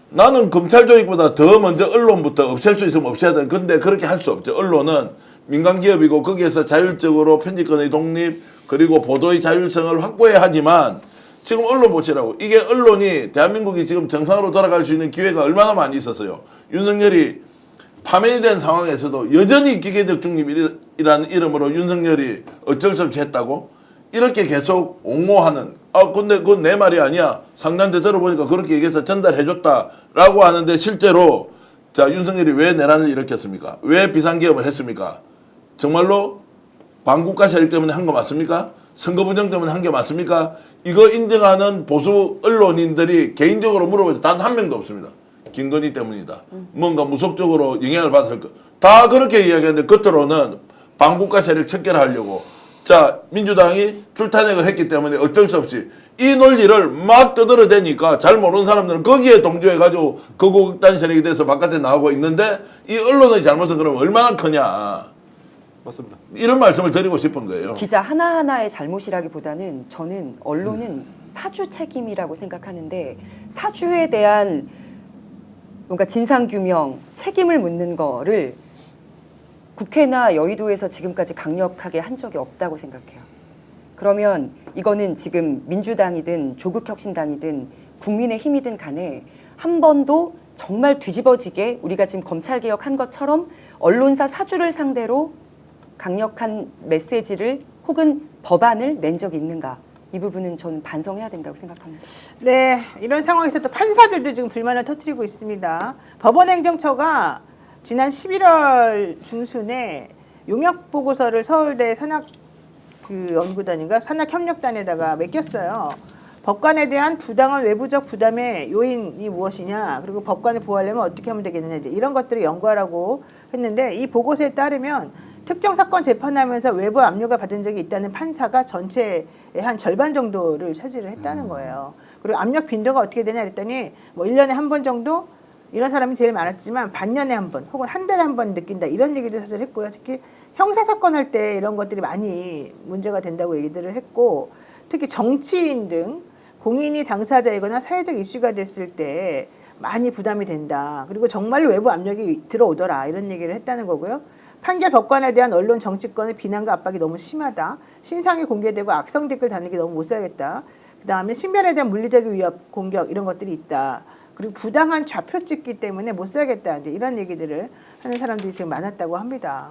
나는 검찰 조직보다 더 먼저 언론부터 없앨 수 있으면 없애야 돼. 근데 그렇게 할 수 없죠. 언론은 민간기업이고 거기에서 자율적으로 편집권의 독립 그리고 보도의 자율성을 확보해야 하지만 지금 언론 보시라고. 이게 언론이 대한민국이 지금 정상으로 돌아갈 수 있는 기회가 얼마나 많이 있었어요. 윤석열이 파면된 상황에서도 여전히 기계적 중립이라는 이름으로 윤석열이 어쩔 수 없이 했다고? 이렇게 계속 옹호하는 근데 그건 내 말이 아니야. 상단대 들어보니까 그렇게 얘기해서 전달해줬다라고 하는데 실제로 자 윤석열이 왜 내란을 일으켰습니까? 왜 비상기업을 했습니까? 정말로 반국가 세력 때문에 한 거 맞습니까? 선거 부정 때문에 한 게 맞습니까? 이거 인정하는 보수 언론인들이 개인적으로 물어보죠. 단 한 명도 없습니다. 김건희 때문이다. 뭔가 무속적으로 영향을 받았을 거. 다 그렇게 이야기하는데 겉으로는 반국가 세력 척결하려고 자 민주당이 출탄핵을 했기 때문에 어쩔 수 없이 이 논리를 막 떠들어대니까 잘 모르는 사람들은 거기에 동조해가지고 거국단 세력이 돼서 바깥에 나오고 있는데 이 언론의 잘못은 그럼 얼마나 크냐. 맞습니다. 이런 말씀을 드리고 싶은 거예요. 기자 하나하나의 잘못이라기보다는 저는 언론은 사주 책임이라고 생각하는데 사주에 대한 뭔가 진상규명, 책임을 묻는 거를 국회나 여의도에서 지금까지 강력하게 한 적이 없다고 생각해요. 그러면 이거는 지금 민주당이든 조국혁신당이든 국민의힘이든 간에 한 번도 정말 뒤집어지게 우리가 지금 검찰개혁한 것처럼 언론사 사주를 상대로 강력한 메시지를 혹은 법안을 낸 적이 있는가. 이 부분은 저는 반성해야 된다고 생각합니다. 네, 이런 상황에서 또 판사들도 지금 불만을 터뜨리고 있습니다. 법원행정처가 지난 11월 중순에 용역 보고서를 서울대 연구단인가 산학협력단에다가 맡겼어요. 법관에 대한 부당한 외부적 부담의 요인이 무엇이냐, 그리고 법관을 보호하려면 어떻게 하면 되겠느냐, 이제 이런 것들을 연구하라고 했는데 이 보고서에 따르면 특정 사건 재판하면서 외부 압력을 받은 적이 있다는 판사가 전체의 한 절반 정도를 차지를 했다는 거예요. 그리고 압력 빈도가 어떻게 되냐 그랬더니 뭐 1년에 한 번 정도 이런 사람이 제일 많았지만 반년에 한 번 혹은 한 달에 한 번 느낀다 이런 얘기도 사실 했고요. 특히 형사사건 할 때 이런 것들이 많이 문제가 된다고 얘기들을 했고 특히 정치인 등 공인이 당사자이거나 사회적 이슈가 됐을 때 많이 부담이 된다. 그리고 정말로 외부 압력이 들어오더라. 이런 얘기를 했다는 거고요. 판결 법관에 대한 언론 정치권의 비난과 압박이 너무 심하다. 신상이 공개되고 악성 댓글 다는 게 너무 못 살겠다. 그다음에 신변에 대한 물리적인 위협, 공격 이런 것들이 있다. 그리고 부당한 좌표 찍기 때문에 못 살겠다. 이제 이런 얘기들을 하는 사람들이 지금 많았다고 합니다.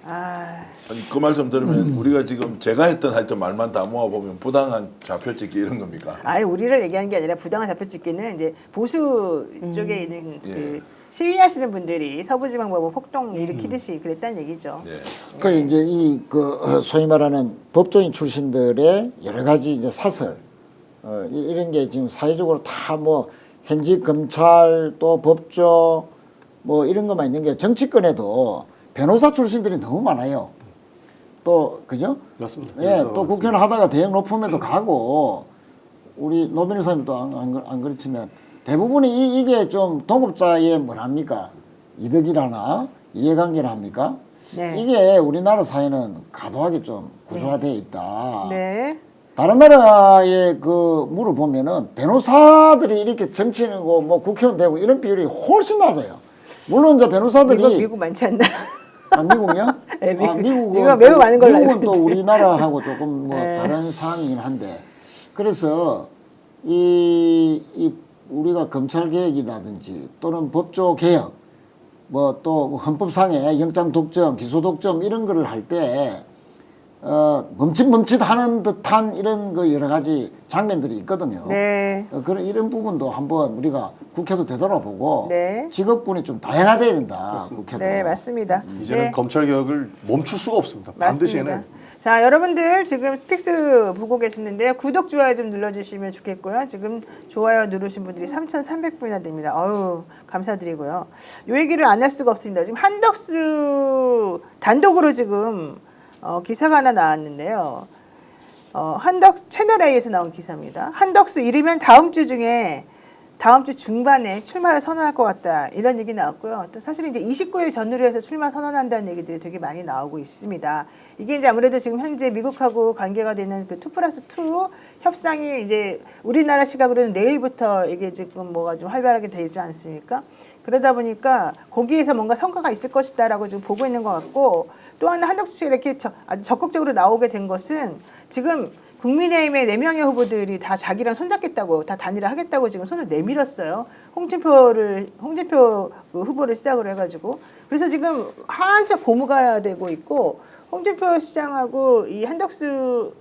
아, 아니 그 말씀 들으면 우리가 지금 제가 했던 하여튼 말만 다 모아보면 부당한 좌표 찍기 이런 겁니까? 아예 우리를 얘기하는 게 아니라 부당한 좌표 찍기는 이제 보수 쪽에 있는 예. 그 시위하시는 분들이 서부지방법원 폭동 일으키듯이 그랬다는 얘기죠. 예. 그 이제 이 그 소위 말하는 법조인 출신들의 여러 가지 이제 사설 이런 게 지금 사회적으로 다 뭐 현직 검찰 또 법조 뭐 이런 것만 있는 게 정치권에도 변호사 출신들이 너무 많아요. 또 그죠? 맞습니다. 예, 또 국회의원 하다가 대형 로펌에도 가고 우리 노 변호사님도 안 그렇지만 대부분이 이게 좀 동업자의 뭐랍니까 이득이라나 이해관계라 합니까? 네. 이게 우리나라 사회는 과도하게 좀 구조화되어 있다. 네. 다른 나라에 그 물어보면은 변호사들이 이렇게 정치인이고 뭐 국회의원 되고 이런 비율이 훨씬 낮아요. 물론 이제 변호사들이 미국 많지 않나? 아, 미국이요? 네, 아, 미국은 매우 많은 걸로 알고 미국은 또 있는데. 우리나라하고 조금 뭐 네. 다른 상황이긴 한데 그래서 이 우리가 검찰 개혁이라든지 또는 법조 개혁 뭐 또 헌법상의 영장 독점, 기소 독점 이런 거를 할 때 멈칫멈칫하는 듯한 이런 그 여러 가지 장면들이 있거든요. 네. 그런 이런 부분도 한번 우리가 국회도 되돌아보고 네. 직업군이 좀 다양화돼야 된다. 국회도. 네, 맞습니다. 이제는 네. 검찰 개혁을 멈출 수가 없습니다. 반드시 해내. 맞습니다. 자, 여러분들 지금 스픽스 보고 계시는데요. 구독, 좋아요 좀 눌러주시면 좋겠고요. 지금 좋아요 누르신 분들이 3,300분이나 됩니다. 어우, 감사드리고요. 요 얘기를 안 할 수가 없습니다. 지금 한덕수 단독으로 지금 기사가 하나 나왔는데요. 한덕수 채널A에서 나온 기사입니다. 한덕수 이르면 다음 주 중반에 출마를 선언할 것 같다. 이런 얘기 나왔고요. 또 사실 이제 29일 전후로 해서 출마 선언한다는 얘기들이 되게 많이 나오고 있습니다. 이게 이제 아무래도 지금 현재 미국하고 관계가 되는 그 2+2 협상이 이제 우리나라 시각으로는 내일부터 이게 지금 뭐가 좀 활발하게 되지 않습니까? 그러다 보니까 거기에서 뭔가 성과가 있을 것이다라고 지금 보고 있는 것 같고 또 하나 한덕수 씨가 이렇게 아주 적극적으로 나오게 된 것은 지금 국민의힘의 4명의 후보들이 다 자기랑 손잡겠다고 다 단일화 하겠다고 지금 손을 내밀었어요. 홍준표 그 후보를 시작으로 해가지고 그래서 지금 한참 고무가 되고 있고 홍준표 시장하고 이 한덕수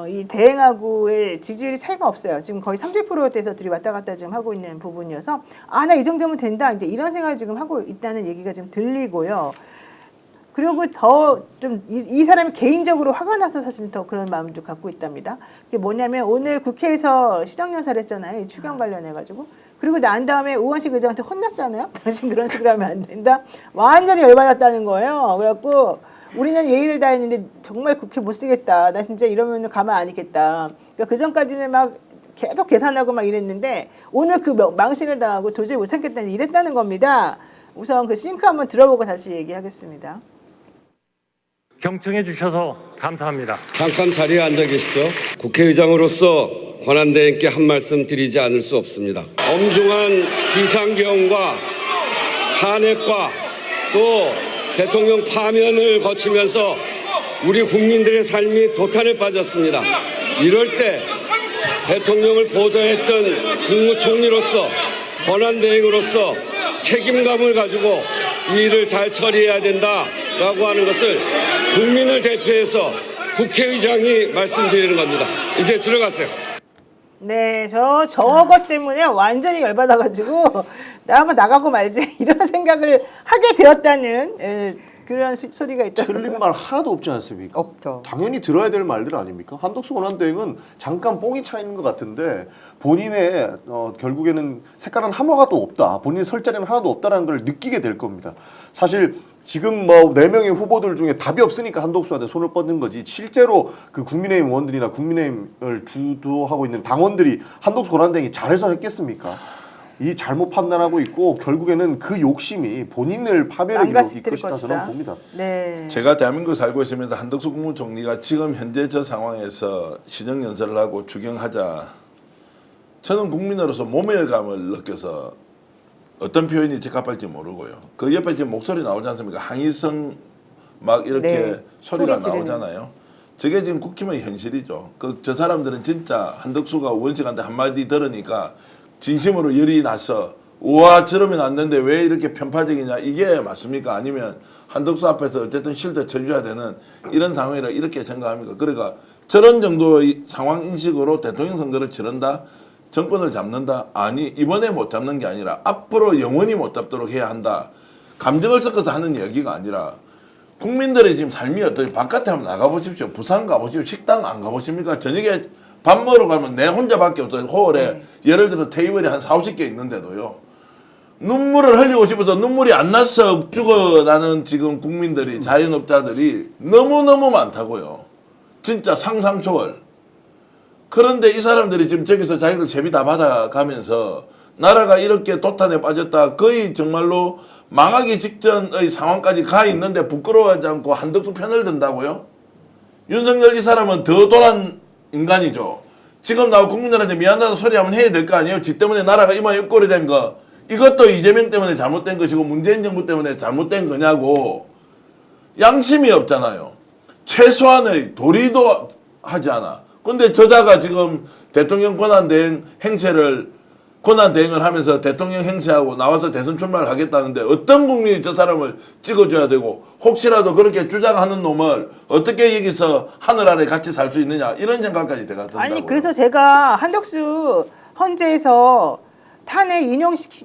이 대행하고의 지지율이 차이가 없어요. 지금 거의 30%대에서 둘이 왔다 갔다 지금 하고 있는 부분이어서 나 이 정도면 된다. 이제 이런 생각을 지금 하고 있다는 얘기가 지금 들리고요. 그리고 더 좀 이 사람이 개인적으로 화가 나서 사실 더 그런 마음을 좀 갖고 있답니다. 그게 뭐냐면 오늘 국회에서 시정연설을 했잖아요. 이 추경 관련해가지고. 그리고 난 다음에 우원식 의장한테 혼났잖아요. 당신 그런 식으로 하면 안 된다. 완전히 열받았다는 거예요. 그래갖고 우리는 예의를 다했는데 정말 국회 못 쓰겠다. 나 진짜 이러면 가만 안 있겠다. 그러니까 그 전까지는 막 계속 계산하고 막 이랬는데 오늘 그 망신을 당하고 도저히 못 참겠다 이랬다는 겁니다. 우선 그 싱크 한번 들어보고 다시 얘기하겠습니다. 경청해 주셔서 감사합니다. 잠깐 자리에 앉아 계시죠. 국회의장으로서 권한대행께 한 말씀 드리지 않을 수 없습니다. 엄중한 비상경과 탄핵과 또 대통령 파면을 거치면서 우리 국민들의 삶이 도탄에 빠졌습니다. 이럴 때 대통령을 보좌했던 국무총리로서 권한대행으로서 책임감을 가지고 이 일을 잘 처리해야 된다라고 하는 것을 국민을 대표해서 국회의장이 말씀드리는 겁니다. 이제 들어가세요. 네, 저것 때문에 완전히 열받아가지고 나 한번 나가고 말지 이런 생각을 하게 되었다는 그런 소리가 있더라고요. 틀린 말 하나도 없지 않습니까? 없죠. 당연히 들어야 될 말들 아닙니까? 한덕수 권한대행은 잠깐 뽕이 차 있는 것 같은데 본인의 결국에는 색깔은 하나도 없다. 본인의 설 자리는 하나도 없다라는 걸 느끼게 될 겁니다. 사실 지금 뭐 4명의 후보들 중에 답이 없으니까 한덕수한테 손을 뻗는 거지 실제로 그 국민의힘 의원들이나 국민의힘을 주도하고 있는 당원들이 한덕수 권한대행이 잘해서 했겠습니까? 이 잘못 판단하고 있고 결국에는 그 욕심이 본인을 파멸의 길로 이끌 것이다 저는 봅니다. 네. 제가 대한민국에 살고 있으면서 한덕수 국무총리가 지금 현재 저 상황에서 시정연설을 하고 추경하자 저는 국민으로서 모멸감을 느껴서 어떤 표현이 적합할지 모르고요. 그 옆에 지금 목소리 나오지 않습니까? 항의성 막 이렇게 네, 소리가 소리 지르는. 나오잖아요. 저게 지금 국힘의 현실이죠. 저 사람들은 진짜 한덕수가 원칙한테 한마디 들으니까 진심으로 열이 나서 우와 저러면 안 되는데 왜 이렇게 편파적이냐 이게 맞습니까? 아니면 한덕수 앞에서 어쨌든 실드 쳐줘야 되는 이런 상황이라 이렇게 생각합니까? 그러니까 저런 정도의 상황 인식으로 대통령 선거를 치른다? 정권을 잡는다? 아니 이번에 못 잡는 게 아니라 앞으로 영원히 못 잡도록 해야 한다. 감정을 섞어서 하는 얘기가 아니라 국민들의 지금 삶이 어떠니 바깥에 한번 나가보십시오. 부산 가보십시오. 식당 안 가보십니까? 저녁에 밥 먹으러 가면 내 혼자밖에 없어요. 홀에 예를 들어 테이블이 한 4, 50개 있는데도요. 눈물을 흘리고 싶어서 눈물이 안 나서 죽어나는 지금 국민들이 자영업자들이 너무너무 많다고요. 진짜 상상 초월. 그런데 이 사람들이 지금 저기서 자기들 제비 다 받아가면서 나라가 이렇게 도탄에 빠졌다. 거의 정말로 망하기 직전의 상황까지 가 있는데 부끄러워하지 않고 한덕수 편을 든다고요? 윤석열 이 사람은 더 도란 인간이죠. 지금 나와 국민들한테 미안하다는 소리 한번 해야 될 거 아니에요? 지 때문에 나라가 이마 옆골이 된 거. 이것도 이재명 때문에 잘못된 것이고 문재인 정부 때문에 잘못된 거냐고. 양심이 없잖아요. 최소한의 도리도 하지 않아. 근데 저자가 지금 대통령 권한대행 권한대행을 하면서 대통령 행세하고 나와서 대선 출마를 하겠다는데 어떤 국민이 저 사람을 찍어줘야 되고 혹시라도 그렇게 주장하는 놈을 어떻게 여기서 하늘 아래 같이 살 수 있느냐 이런 생각까지 제가 든다고요. 아니 그래서 제가 한덕수 헌재에서 탄핵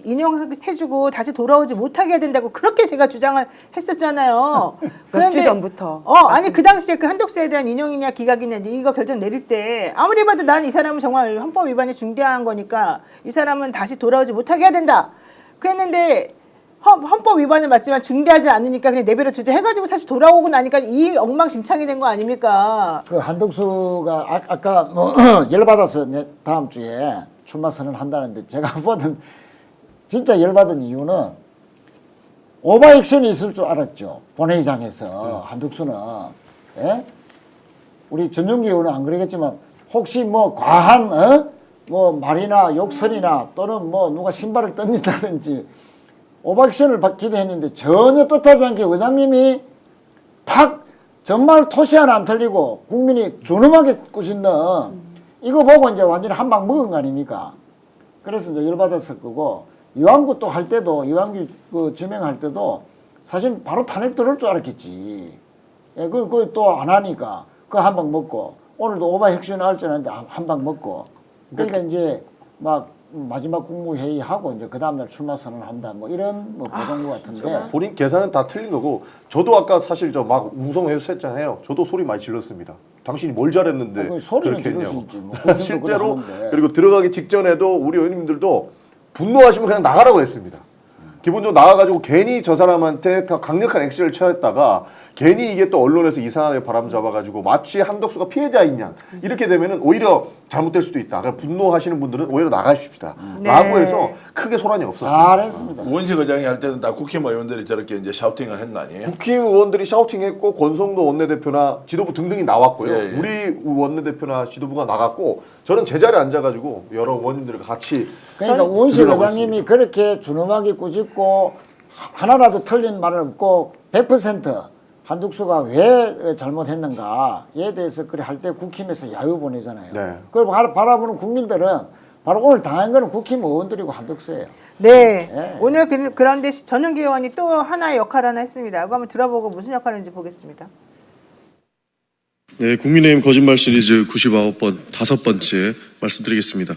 인용해주고 다시 돌아오지 못하게 해야 된다고 그렇게 제가 주장을 했었잖아요. 몇 주 전부터. 아니 그 당시에 그 한덕수에 대한 인용이냐 기각이냐 이거 결정 내릴 때 아무리 봐도 난 이 사람은 정말 헌법 위반이 중대한 거니까 이 사람은 다시 돌아오지 못하게 해야 된다. 그랬는데 헌법 위반은 맞지만 중대하지 않으니까 그냥 내버려 두자 해가지고 사실 돌아오고 나니까 이 엉망진창이 된 거 아닙니까? 그 한덕수가 아까 뭐 열받아서 다음 주에 출마 선언한다는데 제가 보던 진짜 열받은 이유는 오버액션이 있을 줄 알았죠. 본회의장에서 한덕수는 예? 우리 전용기 의원은 안 그러겠지만 혹시 뭐 과한 뭐 말이나 욕설이나 또는 뭐 누가 신발을 던진다든지 오버액션을 기대했는데 전혀 뜻하지 않게 의장님이 탁 정말 토시 하나 안 틀리고 국민이 존엄하게 꾸짖는 이거 보고 이제 완전히 한 방 먹은 거 아닙니까? 그래서 이제 열받았을 거고, 이왕구 또 할 때도, 이왕구 그 지명할 때도 사실 바로 탄핵 들어올 줄 알았겠지. 예, 그거 또 안 하니까, 그거 한 방 먹고, 오늘도 오바 핵심 할 줄 알았는데 한 방 먹고. 그러니까 이제 막 마지막 국무회의 하고 이제 그 다음날 출마 선언한다 뭐 이런 뭐 보던 것 같은데. 본인 계산은 다 틀린 거고 저도 아까 사실 저 막 웅성했었잖아요. 저도 소리 많이 질렀습니다. 당신이 뭘 잘했는데 소리는 그렇게 지를 수 했냐고. 있지. 뭐 실제로 그리고 들어가기 직전에도 우리 의원님들도 분노하시면 그냥 나가라고 했습니다. 기본적으로 나와가지고 괜히 저 사람한테 강력한 액션을 취했다가 괜히 이게 또 언론에서 이상하게 바람 잡아가지고 마치 한덕수가 피해자인 양 이렇게 되면은 오히려 잘못될 수도 있다. 그러니까 분노하시는 분들은 오히려 나가십시다. 네. 라고 해서 크게 소란이 없었어요. 잘했습니다. 우원식 의장이 할 때는 다 국힘 의원들이 저렇게 이제 샤우팅을 했는 거 아니에요? 국힘 의원들이 샤우팅했고 권성도 원내대표나 지도부 등등이 나왔고요. 예, 예. 우리 원내대표나 지도부가 나갔고 저는 제자리에 앉아가지고 여러 의원님들과 같이 그러니까 우원식 들으려고 의장님이 했습니다. 그렇게 준엄하게 꾸짖고 하나라도 틀린 말은 없고 100% 한덕수가 왜 잘못했는가에 대해서 그래 할 때 국힘에서 야유 보내잖아요. 네. 그걸 바라보는 국민들은 바로 오늘 당한 거는 국힘 의원들이고 한덕수예요. 네. 예. 오늘 그런데 전용기 의원이 또 하나의 역할 하나 했습니다. 그거 한번 들어보고 무슨 역할인지 보겠습니다. 네, 국민의힘 거짓말 시리즈 99번 5번째 말씀드리겠습니다.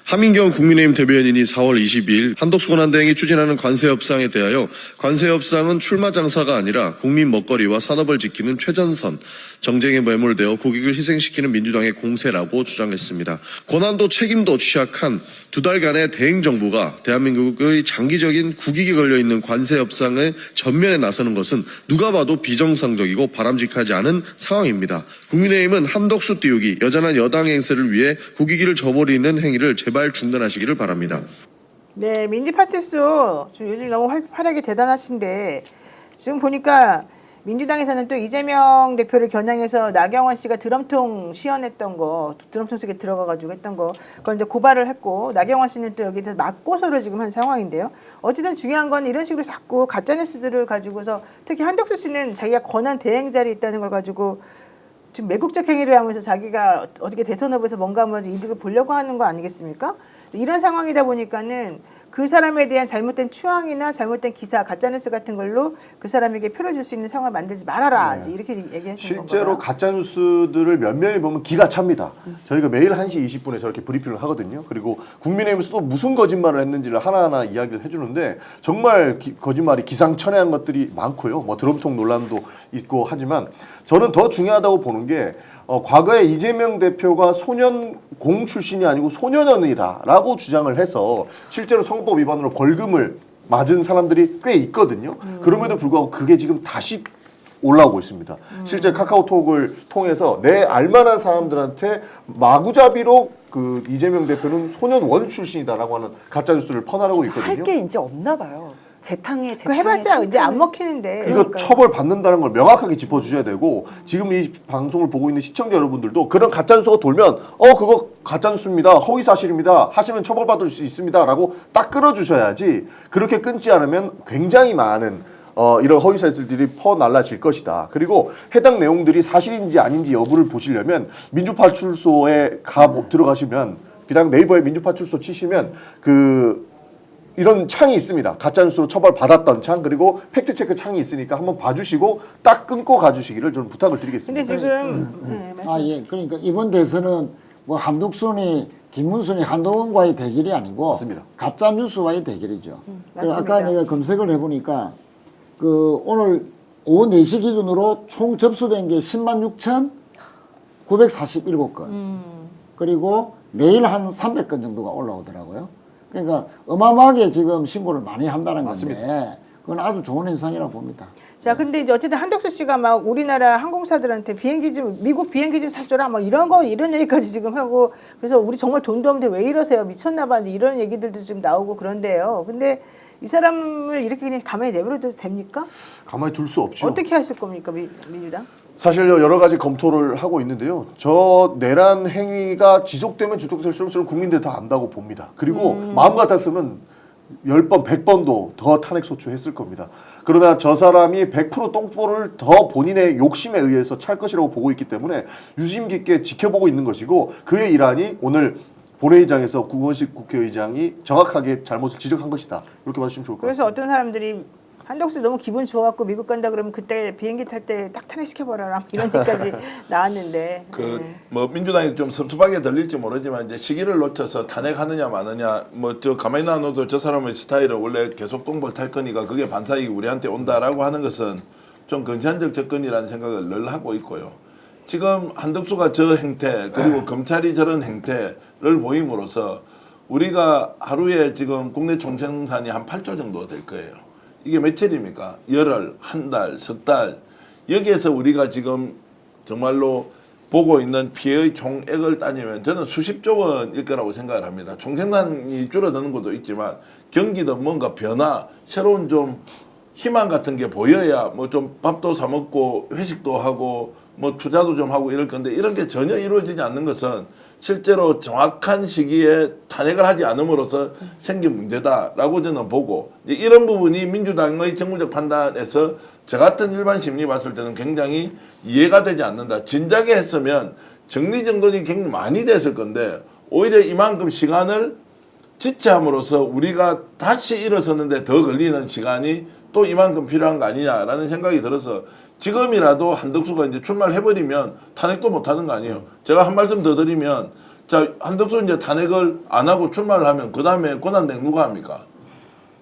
하민경 국민의힘 대변인이 4월 22일 한덕수 권한대행이 추진하는 관세 협상에 대하여 관세 협상은 출마 장사가 아니라 국민 먹거리와 산업을 지키는 최전선, 정쟁에 매몰되어 국익을 희생시키는 민주당의 공세라고 주장했습니다. 권한도 책임도 취약한 두 달간의 대행 정부가 대한민국의 장기적인 국익이 걸려있는 관세 협상의 전면에 나서는 것은 누가 봐도 비정상적이고 바람직하지 않은 상황입니다. 국민의힘은 한덕수 띄우기, 여전한 여당 행세를 위해 국익을 저버리는 행위를 제발 중단하시기를 바랍니다. 네, 민지파출소 요즘 너무 활약이 대단하신데 지금 보니까 민주당에서는 또 이재명 대표를 겨냥해서 나경원 씨가 드럼통 시연했던 거, 드럼통 속에 들어가가지고 했던 거, 그걸 이제 고발을 했고, 나경원 씨는 또 여기서 맞고소를 지금 한 상황인데요. 어쨌든 중요한 건 이런 식으로 자꾸 가짜뉴스들을 가지고서, 특히 한덕수 씨는 자기가 권한 대행자리에 있다는 걸 가지고 지금 매국적 행위를 하면서 자기가 어떻게 대선 후보에서 뭔가 하면 이득을 보려고 하는 거 아니겠습니까? 이런 상황이다 보니까는 그 사람에 대한 잘못된 추앙이나 잘못된 기사, 가짜뉴스 같은 걸로 그 사람에게 표를 줄 수 있는 상황을 만들지 말아라. 이제 이렇게 얘기하시는 실제로 건가요? 가짜뉴스들을 면면히 보면 기가 찹니다. 저희가 매일 1시 20분에 저렇게 브리핑을 하거든요. 그리고 국민의힘에서 또 무슨 거짓말을 했는지를 하나하나 이야기를 해주는데 정말 거짓말이 기상천외한 것들이 많고요. 뭐 드럼통 논란도 있고 하지만 저는 더 중요하다고 보는 게 과거에 이재명 대표가 소년공 출신이 아니고 소년원이다라고 주장을 해서 실제로 선거법 위반으로 벌금을 맞은 사람들이 꽤 있거든요. 그럼에도 불구하고 그게 지금 다시 올라오고 있습니다. 실제 카카오톡을 통해서 내 알만한 사람들한테 마구잡이로 그 이재명 대표는 소년원 출신이다라고 하는 가짜뉴스를 퍼나르고 있거든요. 할 게 이제 없나 봐요. 재탕에 그 해봤자 이제 안 먹히는데. 이거 처벌 받는다는 걸 명확하게 짚어주셔야 되고 지금 이 방송을 보고 있는 시청자 여러분들도 그런 가짜뉴스가 돌면 그거 가짜뉴스입니다. 허위사실입니다. 하시면 처벌받을 수 있습니다. 라고 딱 끊어주셔야지 그렇게 끊지 않으면 굉장히 많은 이런 허위사실들이 퍼날라질 것이다. 그리고 해당 내용들이 사실인지 아닌지 여부를 보시려면 민주파출소에 들어가시면 그냥 네이버에 민주파출소 치시면 이런 창이 있습니다. 가짜뉴스로 처벌받았던 창 그리고 팩트체크 창이 있으니까 한번 봐주시고 딱 끊고 가주시기를 저는 부탁을 드리겠습니다. 근데 지금 예. 그러니까 이번 대선은 뭐 한덕순이 김문순이 한동훈과의 대결이 아니고 맞습니다. 가짜 뉴스와의 대결이죠. 그래서 맞습니다. 아까 내가 검색을 해보니까 오늘 오후 4시 기준으로 총 접수된 게 106,947건. 그리고 매일 한 300건 정도가 올라오더라고요. 그러니까 어마어마하게 지금 신고를 많이 한다는 건데 그건 아주 좋은 현상이라고 봅니다. 자, 근데 이제 어쨌든 한덕수 씨가 막 우리나라 항공사들한테 비행기 좀 미국 비행기 좀 사줘라 막 이런 얘기까지 지금 하고 그래서 우리 정말 돈도 없는데 왜 이러세요 미쳤나 봐 이런 얘기들도 좀 나오고 그런데요. 근데 이 사람을 이렇게 그냥 가만히 내버려도 됩니까? 가만히 둘 수 없죠. 어떻게 하실 겁니까 민주당? 사실요 여러 가지 검토를 하고 있는데요. 저 내란 행위가 지속되면 지속될수록 저는 국민들 다 안다고 봅니다. 그리고 마음 같았으면 10번, 100번도 더 탄핵 소추했을 겁니다. 그러나 저 사람이 100% 똥볼을 더 본인의 욕심에 의해서 찰 것이라고 보고 있기 때문에 유심 깊게 지켜보고 있는 것이고 그의 일환이 오늘 본회의장에서 구원식 국회의장이 정확하게 잘못을 지적한 것이다. 이렇게 봐주시면 좋을 것 그래서 같습니다. 어떤 사람들이 한덕수 너무 기분 좋아갖고 미국 간다 그러면 그때 비행기 탈 때 딱 탄핵시켜버려라 이런 얘기까지 나왔는데 뭐 민주당이 좀 섭섭하게 들릴지 모르지만 이제 시기를 놓쳐서 탄핵하느냐 마느냐 뭐 저 가만히 놔둬도 저 사람의 스타일은 원래 계속 똥볼 탈 거니까 그게 반사이익이 우리한테 온다라고 하는 것은 좀 근시안적 접근이라는 생각을 늘 하고 있고요. 지금 한덕수가 저 행태 그리고 검찰이 저런 행태를 보임으로써 우리가 하루에 지금 국내 총생산이 한 8조 정도 될 거예요. 이게 며칠입니까? 열흘, 한 달, 석 달. 여기에서 우리가 지금 정말로 보고 있는 피해의 총액을 따지면 저는 수십조 원일 거라고 생각을 합니다. 총생산이 줄어드는 것도 있지만 경기도 뭔가 변화, 새로운 좀 희망 같은 게 보여야 뭐 좀 밥도 사 먹고 회식도 하고 뭐 투자도 좀 하고 이럴 건데 이런 게 전혀 이루어지지 않는 것은 실제로 정확한 시기에 탄핵을 하지 않음으로써 생긴 문제다라고 저는 보고 이런 부분이 민주당의 정무적 판단에서 저 같은 일반 시민이 봤을 때는 굉장히 이해가 되지 않는다. 진작에 했으면 정리정돈이 굉장히 많이 됐을 건데 오히려 이만큼 시간을 지체함으로써 우리가 다시 일어섰는데 더 걸리는 시간이 또 이만큼 필요한 거 아니냐라는 생각이 들어서 지금이라도 한덕수가 이제 출마를 해버리면 탄핵도 못 하는 거 아니에요. 제가 한 말씀 더 드리면 자 한덕수 이제 탄핵을 안 하고 출마를 하면 그 다음에 권한대행 누가 합니까?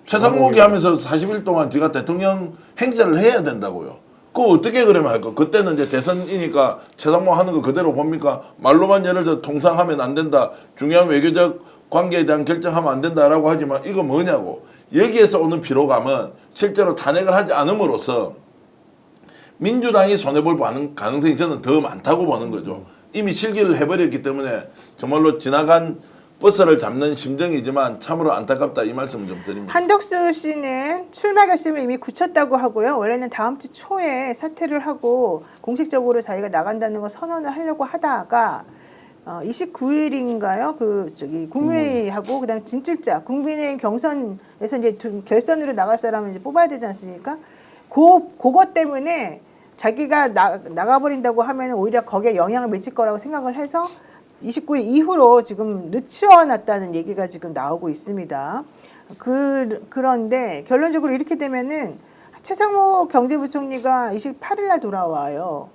최상목이 하면서 40일 동안 제가 대통령 행세를 해야 된다고요. 그거 어떻게 그러면 할까? 그때는 이제 대선이니까 최상목 하는 거 그대로 봅니까? 말로만 예를 들어 통상하면 안 된다. 중요한 외교적 관계에 대한 결정하면 안 된다라고 하지만 이거 뭐냐고. 여기에서 오는 피로감은 실제로 탄핵을 하지 않음으로써 민주당이 손해볼 가능성이 저는 더 많다고 보는 거죠. 이미 실기를 해버렸기 때문에 정말로 지나간 버스를 잡는 심정이지만 참으로 안타깝다 이 말씀을 좀 드립니다. 한덕수 씨는 출마 결심을 이미 굳혔다고 하고요. 원래는 다음 주 초에 사퇴를 하고 공식적으로 자기가 나간다는 거 선언을 하려고 하다가 29일인가요? 국무회의하고 그다음에 진출자 국민의힘 경선에서 이제 결선으로 나갈 사람을 이제 뽑아야 되지 않습니까? 그것 때문에 자기가 나가버린다고 하면 오히려 거기에 영향을 미칠 거라고 생각을 해서 29일 이후로 지금 늦춰놨다는 얘기가 지금 나오고 있습니다. 그런데 결론적으로 이렇게 되면은 최상목 경제부총리가 28일 날 돌아와요.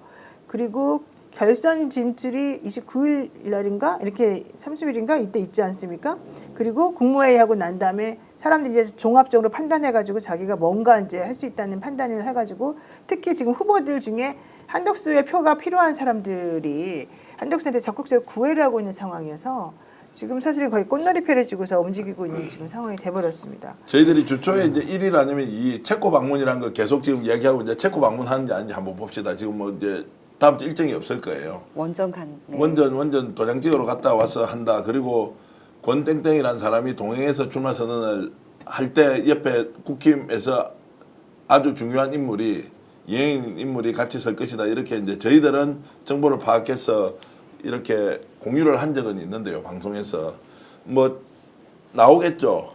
그리고 결선 진출이 29일 날인가 이렇게 30일인가 이때 있지 않습니까? 그리고 국무회의하고 난 다음에 사람들이 이제 종합적으로 판단해가지고 자기가 뭔가 이제 할 수 있다는 판단을 해가지고 특히 지금 후보들 중에 한덕수의 표가 필요한 사람들이 한덕수한테 적극적으로 구애를 하고 있는 상황이어서 지금 사실은 거의 꽃놀이패를 쥐고서 움직이고 있는 지금 상황이 돼버렸습니다. 저희들이 주초에 이제 1일 아니면 이 체코 방문이라는 거 계속 지금 얘기하고 이제 체코 방문하는지 아닌지 한번 봅시다. 지금 뭐 이제 다음 주 일정이 없을 거예요. 원전 원전 도장 찍으러 갔다 와서 한다. 그리고 권땡땡이라는 사람이 동행해서 출마 선언을 할 때 옆에 국힘에서 아주 중요한 인물이 예행 인물이 같이 설 것이다. 이렇게 이제 저희들은 정보를 파악해서 이렇게 공유를 한 적은 있는데요. 방송에서 뭐 나오겠죠.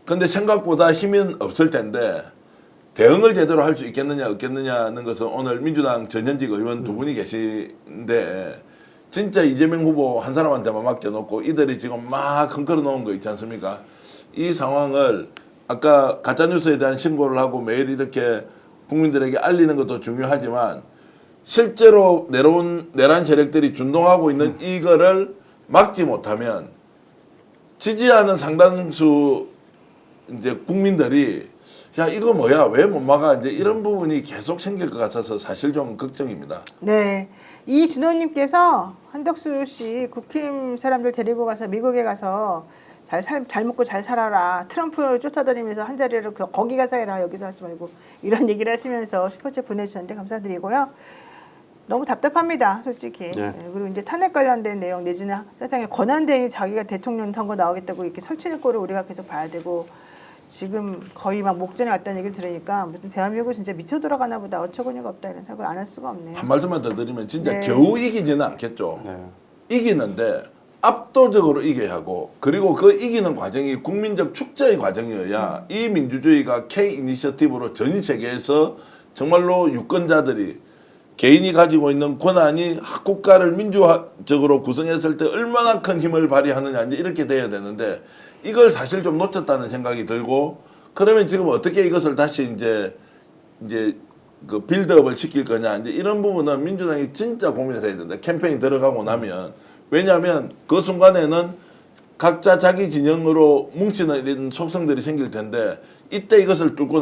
근데 생각보다 힘은 없을 텐데 대응을 제대로 할 수 있겠느냐 없겠느냐는 것은 오늘 민주당 전현직 의원 두 분이 계신데 진짜 이재명 후보 한 사람한테만 맡겨놓고 이들이 지금 막 흔들어 놓은 거 있지 않습니까? 이 상황을 아까 가짜뉴스에 대한 신고를 하고 매일 이렇게 국민들에게 알리는 것도 중요하지만 실제로 내란 세력들이 준동하고 있는 이거를 막지 못하면 지지하는 상당수 이제 국민들이 야 이거 뭐야 왜 못 막아 이제 이런 부분이 계속 생길 것 같아서 사실 좀 걱정입니다. 네, 이준호님께서 한덕수 씨 국힘 사람들 데리고 가서 미국에 가서 잘 먹고 잘 살아라. 트럼프 쫓아다니면서 한 자리로 거기 가서 해라. 여기서 하지 말고 이런 얘기를 하시면서 슈퍼챗 보내주셨는데 감사드리고요. 너무 답답합니다, 솔직히. 네. 그리고 이제 탄핵 관련된 내용 내지는 사실상 권한대행이 자기가 대통령 선거 나오겠다고 이렇게 설치는 꼴을 우리가 계속 봐야 되고 지금 거의 막 목전에 왔다는 얘기를 들으니까 무슨 대한민국 진짜 미쳐 돌아가나 보다 어처구니가 없다 이런 생각을 안 할 수가 없네요. 한 말씀만 더 드리면 진짜 네. 겨우 이기지는 않겠죠. 네. 이기는데 압도적으로 이겨야 하고 그리고 그 이기는 과정이 국민적 축제의 과정이어야 이 민주주의가 K 이니셔티브로 전 세계에서 정말로 유권자들이 개인이 가지고 있는 권한이 국가를 민주적으로 구성했을 때 얼마나 큰 힘을 발휘하느냐 이제 이렇게 돼야 되는데 이걸 사실 좀 놓쳤다는 생각이 들고 그러면 지금 어떻게 이것을 다시 이제 그 빌드업을 시킬 거냐 이제 이런 부분은 민주당이 진짜 고민을 해야 된다. 캠페인 들어가고 나면 왜냐하면 그 순간에는 각자 자기 진영으로 뭉치는 이런 속성들이 생길 텐데 이때 이것을 뚫고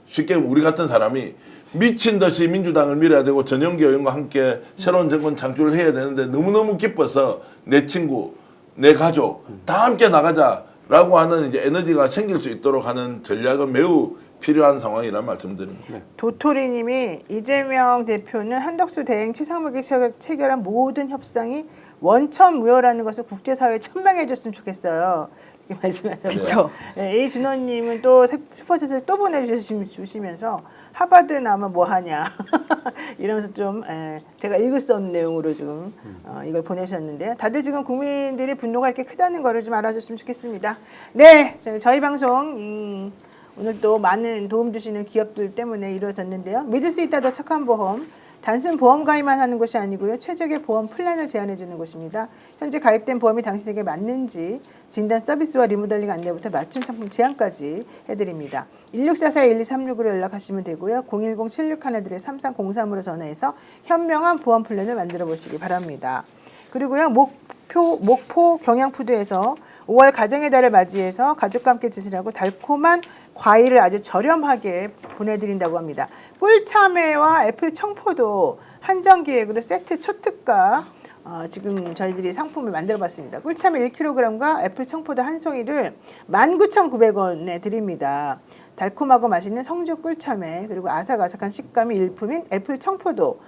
쉽게 우리 같은 사람이 미친 듯이 민주당을 밀어야 되고 전용기 의원과 함께 새로운 정권 창출을 해야 되는데 너무너무 기뻐서 내 친구, 내 가족 다 함께 나가자라고 하는 이제 에너지가 생길 수 있도록 하는 전략은 매우 필요한 상황이라는 말씀드립니다. 네. 도토리님이 이재명 대표는 한덕수 대행 최상목이 체결한 모든 협상이 원천무효라는 것을 국제사회에 천명해 줬으면 좋겠어요. 이렇게 말씀하셨죠. 네, 이준호님은 또 슈퍼챗을 또 보내주시면서 하버드 나면 뭐하냐 이러면서 좀 제가 읽을 수 없는 내용으로 좀 이걸 보내셨는데요. 다들 지금 국민들의 분노가 이렇게 크다는 거를 좀 알아줬으면 좋겠습니다. 네, 저희 방송 오늘 또 많은 도움 주시는 기업들 때문에 이루어졌는데요. 믿을 수 있다 더 착한 보험. 단순 보험 가입만 하는 것이 아니고요. 최적의 보험 플랜을 제안해 주는 곳입니다. 현재 가입된 보험이 당신에게 맞는지 진단 서비스와 리모델링 안내부터 맞춤 상품 제안까지 해드립니다. 1644-1236으로 연락하시면 되고요. 010-76하나들의-3303으로 전화해서 현명한 보험 플랜을 만들어 보시기 바랍니다. 그리고요. 목포 경양푸드에서 5월 가정의 달을 맞이해서 가족과 함께 드시라고 달콤한 과일을 아주 저렴하게 보내드린다고 합니다. 꿀참외와 애플 청포도 한정기획으로 세트 초특가 지금 저희들이 상품을 만들어봤습니다. 꿀참외 1kg과 애플 청포도 한 송이를 19,900원에 드립니다. 달콤하고 맛있는 성주 꿀참외 그리고 아삭아삭한 식감이 일품인 애플 청포도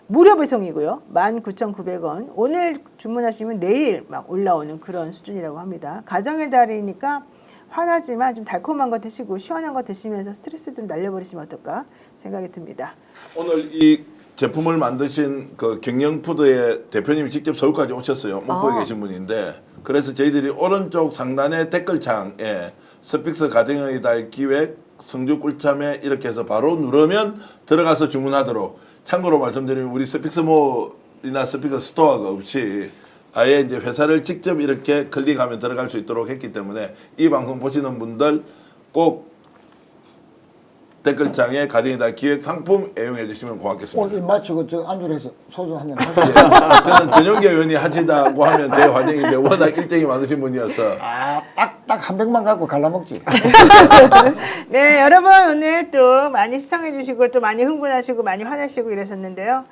무료 배송이고요. 19,900원. 오늘 주문하시면 내일 막 올라오는 그런 수준이라고 합니다. 가정의 달이니까 화나지만 좀 달콤한 거 드시고 시원한 거 드시면서 스트레스 좀 날려버리시면 어떨까 생각이 듭니다. 오늘 이 제품을 만드신 그 경영푸드의 대표님이 직접 서울까지 오셨어요. 목포에 계신 분인데 그래서 저희들이 오른쪽 상단의 댓글창에 스픽스 가정의 달 기획 성주 꿀참에 이렇게 해서 바로 누르면 들어가서 주문하도록. 참고로 말씀드리면 우리 스픽스몰이나 스픽스 스토어가 없이 아예 이제 회사를 직접 이렇게 클릭하면 들어갈 수 있도록 했기 때문에 이 방송 보시는 분들 꼭 댓글창에 가정의 달 기획 상품 애용해 주시면 고맙겠습니다. 오늘 마치고 저 안주를 해서 소주 한잔 하죠. 예, 저는 전용기 의원이 하시다고 하면 대환영인데 워낙 일정이 많으신 분이어서 딱 한 병만 갖고 갈라먹지. 네, 여러분 오늘 또 많이 시청해 주시고 또 많이 흥분하시고 많이 화내시고 이러셨는데요.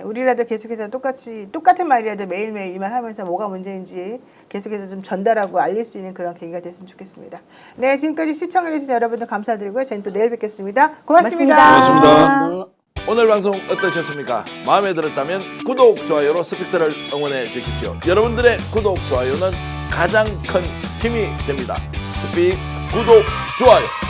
우리라도 계속해서 똑같은 말이라도 매일매일 이 말 하면서 뭐가 문제인지 계속해서 좀 전달하고 알릴 수 있는 그런 계기가 됐으면 좋겠습니다. 네, 지금까지 시청해 주신 여러분들 감사드리고요. 저희는 또 내일 뵙겠습니다. 고맙습니다. 고맙습니다. 오늘 방송 어떠셨습니까? 마음에 들었다면 구독, 좋아요로 스픽스를 응원해 주십시오. 여러분들의 구독, 좋아요는 가장 큰 힘이 됩니다. 스픽스 구독, 좋아요.